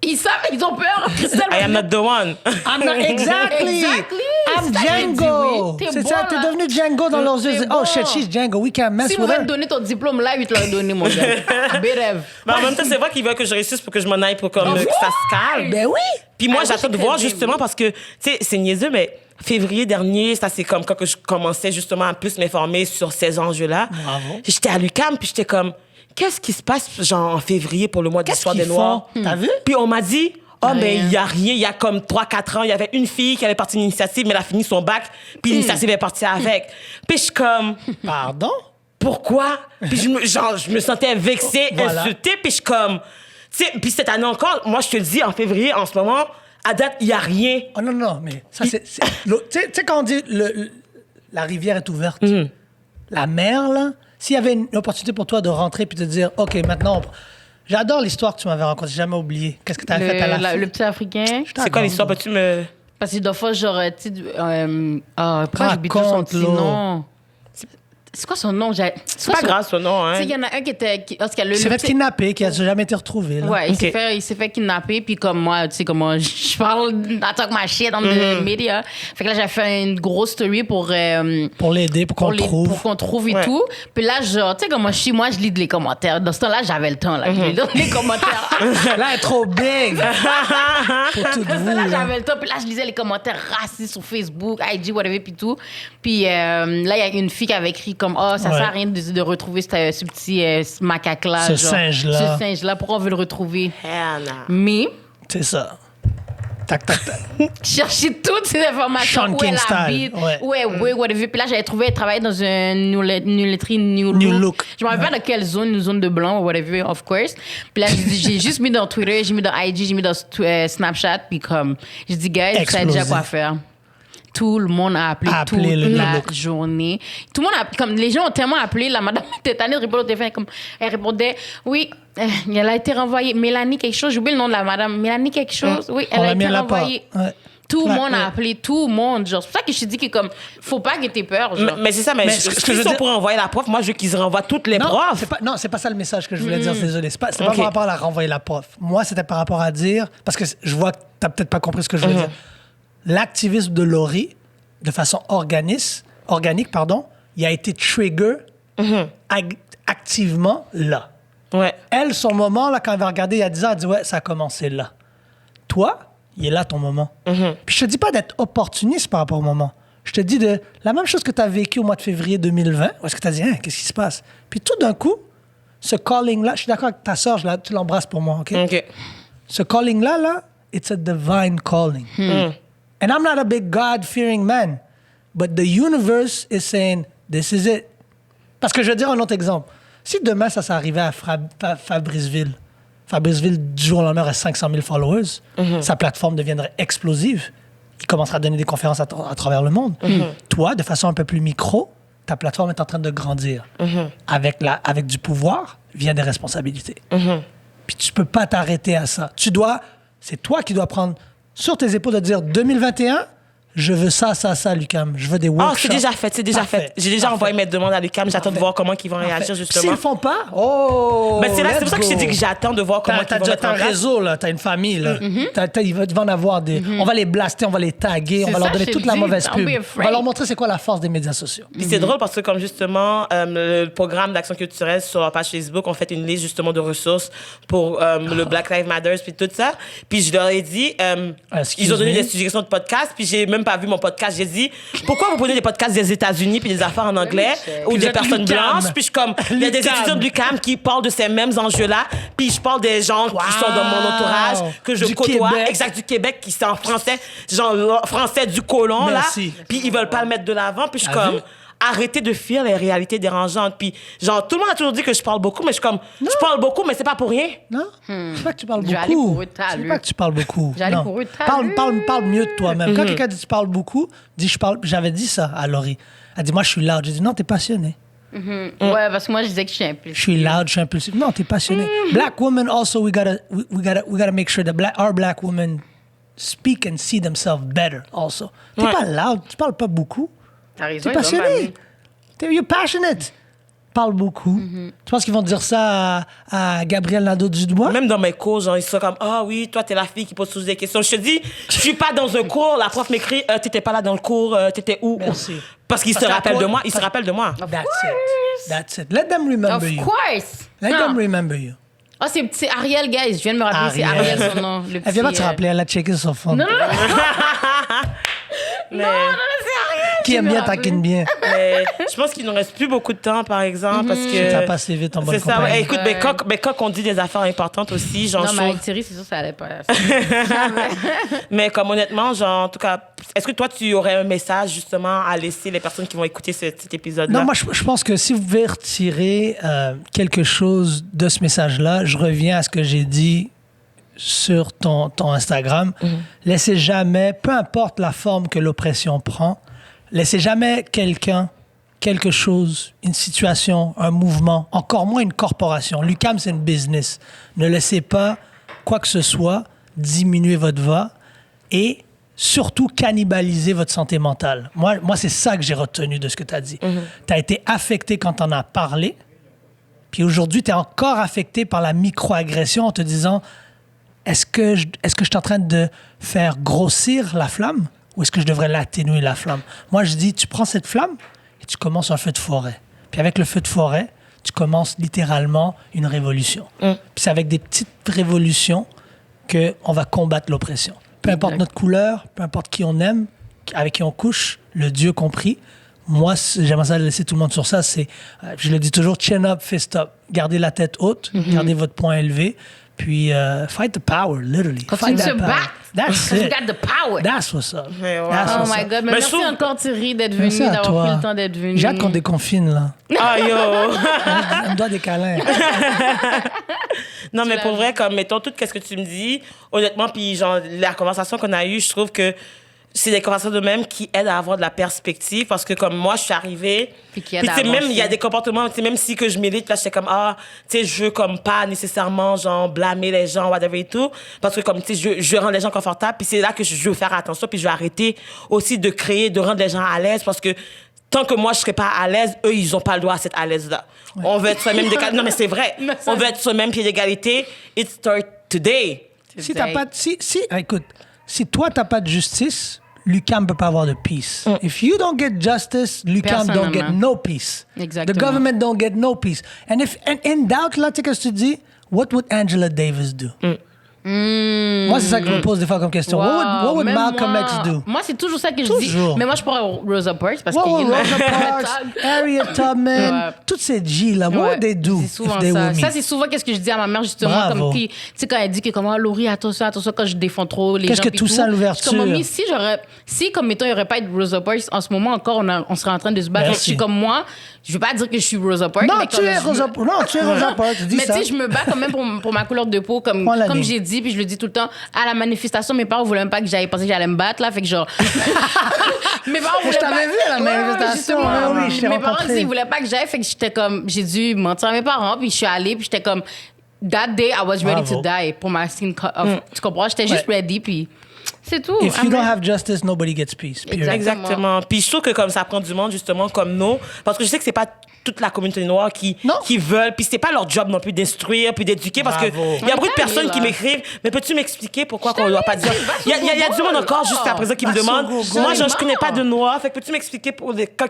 Ils savent, ils ont peur. Christelle, I am not the one. I'm not, exactly. Exactly. I'm C'est ça que j'ai dit, Django. oui. T'es C'est bon, ça, t'es là. devenu Django dans leurs yeux. T'es Oh bon. shit, she's Django. We can't mess Si vous with voulez her. te donner ton diplôme là, ils te l'ont donné, mon gars. Bérève. Mais en même temps, c'est vrai qu'ils veulent que je réussisse pour que je m'en aille pour comme, que ça se calme. Ben oui. Puis moi, Ah, j'attends de c'est voir crédible. justement parce que, tu sais, c'est niaiseux, mais février dernier, ça c'est comme quand que je commençais justement à plus m'informer sur ces enjeux-là. Bravo. J'étais à l'UQAM, puis j'étais comme, qu'est-ce qui se passe genre en février pour le mois de l'histoire des Noirs? T'as vu? Puis on m'a dit, oh, Rien. mais il y a rien. Il y a comme 3-4 ans, il y avait une fille qui avait parti une initiative, mais elle a fini son bac, puis l'initiative est partie avec. Puis je suis comme, Pardon? pourquoi? Puis je me sentais vexée, Voilà. insultée, puis je suis comme, tu sais, puis cette année encore, moi je te le dis, en février, en ce moment, à date, il y a rien. Oh non, mais ça, c'est... Tu sais, quand on dit la rivière est ouverte, la mer, là, s'il y avait une opportunité pour toi de rentrer puis de dire, OK, maintenant, j'adore l'histoire que tu m'avais racontée, j'ai jamais oublié. Qu'est-ce que tu as fait à la fin? Le petit Africain. C'est quoi l'histoire? Peux-tu me... Parce que des fois, genre, tu sais, pourquoi j'oublie tout son petit Raconte-le. nom? C'est quoi son nom? C'est pas grave, ce nom, hein. Tu sais, il y en a un qui était... Parce que Il s'est fait kidnapper, qui n'a jamais été retrouvé. Là. Ouais, Ok. il s'est fait kidnapper, puis comme moi, tu sais, comme moi, je parle en tant que ma shit dans les médias. Fait que là, j'ai fait une grosse story pour Pour l'aider, pour qu'on le trouve. pour qu'on trouve et Ouais. tout. Puis là, genre, tu sais, comme moi, chez moi, je lis les commentaires. Dans ce temps-là, j'avais le temps, là. Je lis les commentaires. Là, elle est trop big pour toutes Dans ce vous. temps-là, là. j'avais le temps. Puis là, je lisais les commentaires racistes sur Facebook, IG, whatever, puis tout. Puis là, il y a une fille qui avait écrit comme, oh, ça Ouais. sert à rien de retrouver ce petit ce macaque-là. Ce genre. singe-là. Ce singe-là. Pourquoi on veut le retrouver? Hell no. Mais... C'est ça. Tac, tac, tac. chercher toutes ces informations, Sean où King elle style, habite, ouais. où elle work, whatever. Puis là, j'avais trouvé, elle travaillait dans une newletterie New Look. Je me rappelle pas de quelle zone, une zone de blanc, ou whatever, of course. Puis là, j'ai juste mis dans Twitter, j'ai mis dans IG, j'ai mis dans Snapchat, puis comme, j'ai dit, guys, vous savez déjà Explosif. quoi faire. Tout le monde a appelé toute Appelez le la look. journée. Tout le monde a, comme les gens ont tellement appelé, la madame était tannée de répondre au téléphone, comme, elle répondait, oui, elle a été renvoyée. Mélanie quelque chose, j'ai oublié le nom de la madame. Mélanie quelque chose, oui, elle On a l'a mis été à la part. renvoyée. Ouais. Tout le Ouais, monde ouais. a appelé, tout le monde. Genre, c'est pour ça que je te dis que comme, faut pas que t'aies peur. Genre. Mais c'est ça, mais Mais ce que je veux si on dire- pourrait envoyer la prof, moi je veux qu'ils renvoient toutes les Non, profs. c'est pas ça le message que je voulais dire, désolé. C'est pas Ok. par rapport à la renvoyer la prof. Moi, c'était par rapport à dire, parce que je vois que t'as peut-être pas compris ce que je voulais dire. L'activisme de Laurie, de façon organique, il a été trigger activement là. Ouais. Elle, son moment, là, quand elle va regarder il y a 10 ans, elle dit ouais, ça a commencé là. Toi, il est là ton moment. Puis je te dis pas d'être opportuniste par rapport au moment. Je te dis de la même chose que tu as vécu au mois de février 2020, où est-ce que tu as dit, hein, qu'est-ce qui se passe? Puis tout d'un coup, ce calling-là, je suis d'accord avec ta soeur, tu l'embrasses pour moi, OK? OK. Ce calling-là, là, it's a divine calling. And I'm not a big God-fearing man, but the universe is saying, this is it. Parce que je vais dire un autre exemple. Si demain, ça s'arrivait à Fabriceville, du jour au lendemain, aurait 500 000 followers, sa plateforme deviendrait explosive. Il commencera à donner des conférences à travers le monde. Toi, de façon un peu plus micro, ta plateforme est en train de grandir. Avec du pouvoir vient des responsabilités. Puis tu peux pas t'arrêter à ça. C'est toi qui dois prendre sur tes épaules de dire 2021, je veux ça, Lucam. Je veux des workshops. Ah, c'est déjà fait, c'est déjà Parfait. fait. J'ai déjà envoyé mes demandes à l'UQAM, j'attends de voir comment ils vont réagir, Parfait. justement. S'ils le font pas, oh! Mais c'est pour ça que je t'ai dit que let's go. j'attends de voir comment ils T'as vont déjà mettre en un place. réseau, là. T'as une famille, là. Il va en avoir des... On va les blaster, on va les taguer, on C'est va leur ça, donner je toute te la dis, mauvaise don't pub. be On va afraid. leur montrer c'est quoi la force des médias sociaux. Puis c'est drôle parce que comme justement le programme d'action culturelle sur leur page Facebook, on fait une liste justement de ressources pour le Black Lives Matter puis tout ça. Puis je leur ai dit, Excuse ils ont donné me. des suggestions de podcasts, puis j'ai même pas vu mon podcast. J'ai dit, pourquoi vous prenez des podcasts des États-Unis puis des affaires en anglais ou Vous des êtes personnes l'UQAM. blanches? Puis je suis comme, il y a des l'UQAM. étudiants de l'UQAM qui parlent de ces mêmes enjeux-là, puis je parle des gens qui sont dans mon entourage, que je Du côtoie, Québec. exact du Québec, qui sont en français, genre français du colon Merci. là, puis ils veulent pas le mettre de l'avant, puis je suis T'as comme vu? arrêtez de fuir les réalités dérangeantes. Puis, genre, tout le monde a toujours dit que je parle beaucoup, mais je suis comme, je parle beaucoup, mais c'est pas pour rien. Non? C'est pas que tu parles Je vais aller beaucoup. pour eux tout à C'est l'heure. pas que tu parles beaucoup. Je vais aller Non. pour eux tout à l'heure. Parle mieux de toi-même. Quand quelqu'un dit tu parles beaucoup, dis je parle. J'avais dit ça à Laurie. Elle dit moi je suis loud. J'ai dit non, t'es passionné. Ouais, parce que moi, je disais que je suis impulsive. Je suis loud, je suis impulsif. Non, t'es passionné. Black women also, we gotta make sure that our black women speak and see themselves better also. T'es Ouais. pas loud, tu parles pas beaucoup. T'as raison, T'es ils ont passionné. You're passionate. Parle beaucoup. Tu penses qu'ils vont dire ça à Gabriel Nadeau-Dubois? Même dans mes cours, genre, ils sont comme, ah oui, toi, t'es la fille qui pose toujours des questions. Je te dis, je suis pas dans un cours, la prof m'écrit, t'étais pas là dans le cours, t'étais où? Merci. Parce qu'ils se Parce qu'à rappellent toi- de moi, ils se rappellent de moi. That's it. That's it. Let them remember Of you. course! Let Ah. them remember you. Ah, c'est Ariel, guys. Je viens de me rappeler, c'est Ariel son nom. Le Elle vient pas petit, te rappeler, elle a checké son phone. Non, non, non. Mais, Qui aime bien taquine bien. mais je pense qu'il nous reste plus beaucoup de temps, par exemple, parce que... Ça passe vite en bonne C'est ça, compagnie. ouais. Écoute, mais quand on dit des affaires importantes aussi, genre... Non, je mais trouve- avec Thierry, c'est sûr que ça allait pas. Mais comme honnêtement, genre, en tout cas, est-ce que toi, tu aurais un message, justement, à laisser les personnes qui vont écouter cet épisode-là? Non, moi, je pense que si vous pouvez retirer quelque chose de ce message-là, je reviens à ce que j'ai dit sur ton Instagram. Laissez jamais, peu importe la forme que l'oppression prend, laissez jamais quelqu'un, quelque chose, une situation, un mouvement, encore moins une corporation. L'UQAM, c'est une business. Ne laissez pas quoi que ce soit diminuer votre voix et surtout cannibaliser votre santé mentale. Moi c'est ça que j'ai retenu de ce que tu as dit. Tu as été affecté quand tu en as parlé, puis aujourd'hui, tu es encore affecté par la microagression en te disant est-ce que je suis en train de faire grossir la flamme ou est-ce que je devrais l'atténuer, la flamme? Moi, je dis, tu prends cette flamme et tu commences un feu de forêt. Puis avec le feu de forêt, tu commences littéralement une révolution. Puis c'est avec des petites révolutions qu'on va combattre l'oppression. Peu importe notre couleur, peu importe qui on aime, avec qui on couche, le Dieu compris. Moi, j'aimerais ça laisser tout le monde sur ça. Je le dis toujours, chin up, fist up. Gardez la tête haute, gardez votre poing élevé. Puis, fight the power, literally. Continue Fight to that back. power. That's Because we it. got the power. That's what's up. Mais wow. That's Oh what's my up. God. Mais Mais merci je trouve- encore, Thierry, d'être venu, Merci à d'avoir toi. pris le temps d'être venu. J'ai hâte qu'on déconfine, là. Ah, yo! On me doit des câlins. Non, mais pour l'as vrai, comme, mettons, tout ce que tu me dis, honnêtement, puis genre, la conversation qu'on a eue, je trouve que c'est des conversations de même qui aident à avoir de la perspective parce que comme moi, je suis arrivée... Puis qui aident Puis à tu sais, même, il y a avancer. des comportements, tu sais, même si que je milite, là, j'étais comme, tu sais, je veux comme pas nécessairement, genre, blâmer les gens, whatever et tout, parce que comme, tu sais, je rends les gens confortables, puis c'est là que je veux faire attention, puis je vais arrêter aussi de rendre les gens à l'aise parce que tant que moi, je serais pas à l'aise, eux, ils ont pas le droit à cette à l'aise-là. Ouais. On veut être sur le même d'égalité. Non, mais c'est vrai. On veut être sur le même pied d'égalité. It start today. Si t'as pas écoute, si toi, t'as pas de justice, l'UQAM peut pas avoir de peace. If you don't get justice, l'UQAM don't get no peace. Exactement. The government don't get no peace. And if in doubt, là, tu sais, qu'est-ce que tu dis? What would Angela Davis do? Moi, c'est ça que je me pose des fois comme question. Wow. What would Même Malcolm moi, X do? Moi, c'est toujours ça que je Toujours. dis. Mais moi, je pourrais Rosa Parks parce What que, would you know, Rosa Parks, Harriet Tubman, Ouais. toutes ces G là, what would they do C'est if souvent they were ça. me? Ça, c'est souvent qu'est-ce que je dis à ma mère, justement. Bravo. Comme, puis, tu sais, quand elle dit que, comment, Laurie, attention, quand je défends trop les gens. Qu'est-ce que puis tout ça, l'ouverture? Je suis comme, Mamie, si, comme, mettons, il n'y aurait pas eu de Rosa Parks, en ce moment encore, on serait en train de se battre. Merci. Je suis comme moi, je ne veux pas dire que je suis Rosa Parks. Non, mais tu comme es je Rosa, me- non, tu es Rosa Parks, dis Mais ça. tu sais, je me bats quand même pour ma couleur de peau, comme Prends la ligne. j'ai dit, puis je le dis tout le temps. À la manifestation, mes parents voulaient même pas que j'aille penser que j'allais me battre, là. Fait que genre. Mes parents voulaient Je t'avais pas- vu à la Ouais, manifestation, justement. ouais, oui, je t'ai Mes parents rencontré. aussi, ils voulaient pas que j'aille, fait que j'étais comme. J'ai dû mentir à mes parents, puis je suis allée, puis j'étais comme. That day, I was ready Bravo. to die pour ma scene off. Tu comprends? J'étais juste Ouais. ready, puis c'est tout. If you I'm don't ready. have justice, nobody gets peace. Period. Exactement. Puis je trouve que comme ça prend du monde, justement, comme nous, parce que je sais que c'est pas toute la communauté noire qui veulent, puis c'est pas leur job non plus d'instruire, puis d'éduquer, parce que Bravo. il y a beaucoup de On est personnes qui là. m'écrivent, mais peux-tu m'expliquer pourquoi qu'on doit pas dire... Il y a du monde encore jusqu'à présent qui me Va sur demande, Google. moi, genre, je connais pas de noir, fait que peux-tu m'expliquer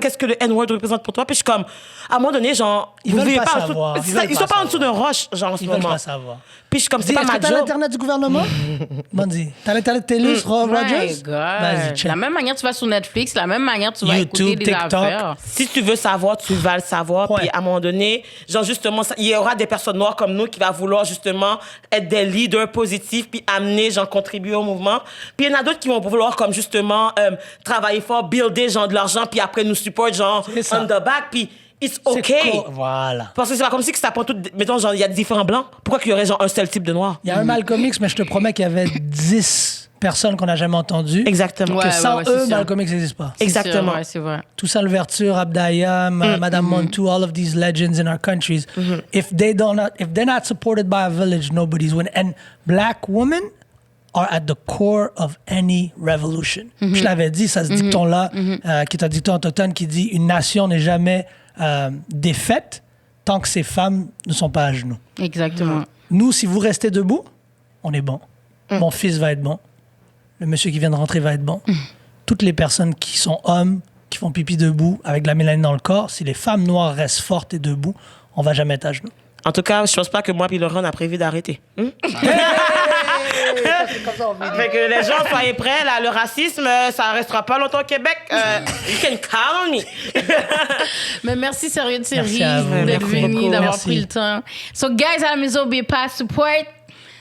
qu'est-ce que le N-word représente pour toi? Puis je suis comme, à un moment donné, genre, Ils vous veulent vivez pas pas en dessous- savoir. c'est Ils ça, veulent ils pas sont pas en dessous d'un savoir. roche, genre, en ce Ils veulent moment. pas savoir. Puis je suis comme, Dis, c'est pas est-ce ma que t'as job. l'Internet du gouvernement? Bon, dis. T'as l'Internet télé sur Oh my Rogers? God. Vas-y, check. La même manière tu vas sur Netflix, la même manière tu vas YouTube, écouter des TikTok. affaires. Si tu veux savoir, tu vas le savoir. Ouais. Puis à un moment donné, genre justement, il y aura des personnes noires comme nous qui va vouloir justement être des leaders positifs puis amener, genre contribuer au mouvement. Puis il y en a d'autres qui vont vouloir comme justement travailler fort, builder genre de l'argent puis après nous support genre C'est ça. on the back puis it's C'est okay. cool. Voilà. Parce que c'est pas comme si que ça prend tout, mettons genre il y a différents blancs. Pourquoi qu'il y aurait genre un seul type de noir? Il y a un Malcolm X, mais je te promets qu'il y avait 10 personnes qu'on n'a jamais entendues. Exactement. Ouais. Que sans c'est eux, sûr. Malcolm X n'existe pas. Exactement. Ouais, c'est vrai. Toussaint Louverture, Abdaya, Madame Montou, all of these legends in our countries. If they're not supported by a village, nobody's win. And black women are at the core of any revolution. Je l'avais dit, ça ce dicton-là, qui est un dicton autochtone qui dit une nation n'est jamais défaite tant que ses femmes ne sont pas à genoux. Exactement. Nous, si vous restez debout, on est bon. Mon fils va être bon. Le monsieur qui vient de rentrer va être bon. Toutes les personnes qui sont hommes, qui font pipi debout, avec de la mélanine dans le corps, si les femmes noires restent fortes et debout, on va jamais être à genoux. En tout cas, je pense pas que moi puis Laurent on a prévu d'arrêter. c'est comme ça, on fait. Fait que les gens, soyez prêts, là, le racisme, ça restera pas longtemps au Québec. You can count on me. Mais merci sérieux Thierry Merci à vous. d'être Merci venu, beaucoup. d'avoir Merci. pris le temps. So guys, à la maison, n'oubliez pas, support,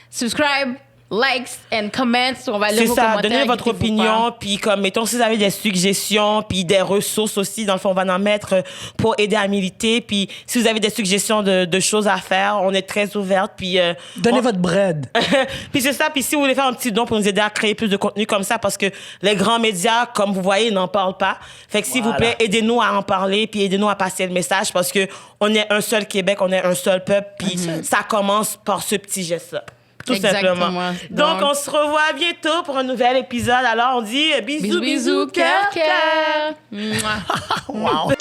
subscribe, likes and comments. On va lire C'est vos ça, commentaires. donnez votre inquiétez-vous opinion, pas. puis comme, mettons, si vous avez des suggestions, puis des ressources aussi, dans le fond, on va en mettre pour aider à militer, puis si vous avez des suggestions de choses à faire, on est très ouverte, puis... Donnez on- votre bread. puis c'est ça, puis si vous voulez faire un petit don pour nous aider à créer plus de contenu comme ça, parce que les grands médias, comme vous voyez, n'en parlent pas. Fait que s'il vous Voilà. plaît, aidez-nous à en parler, puis aidez-nous à passer le message, parce que on est un seul Québec, on est un seul peuple, puis ça commence par ce petit geste-là. Tout Exactement. simplement. Donc, on se revoit bientôt pour un nouvel épisode. Alors, on dit bisous, Bisous, bisous, cœur, cœur. Mouah. Wow.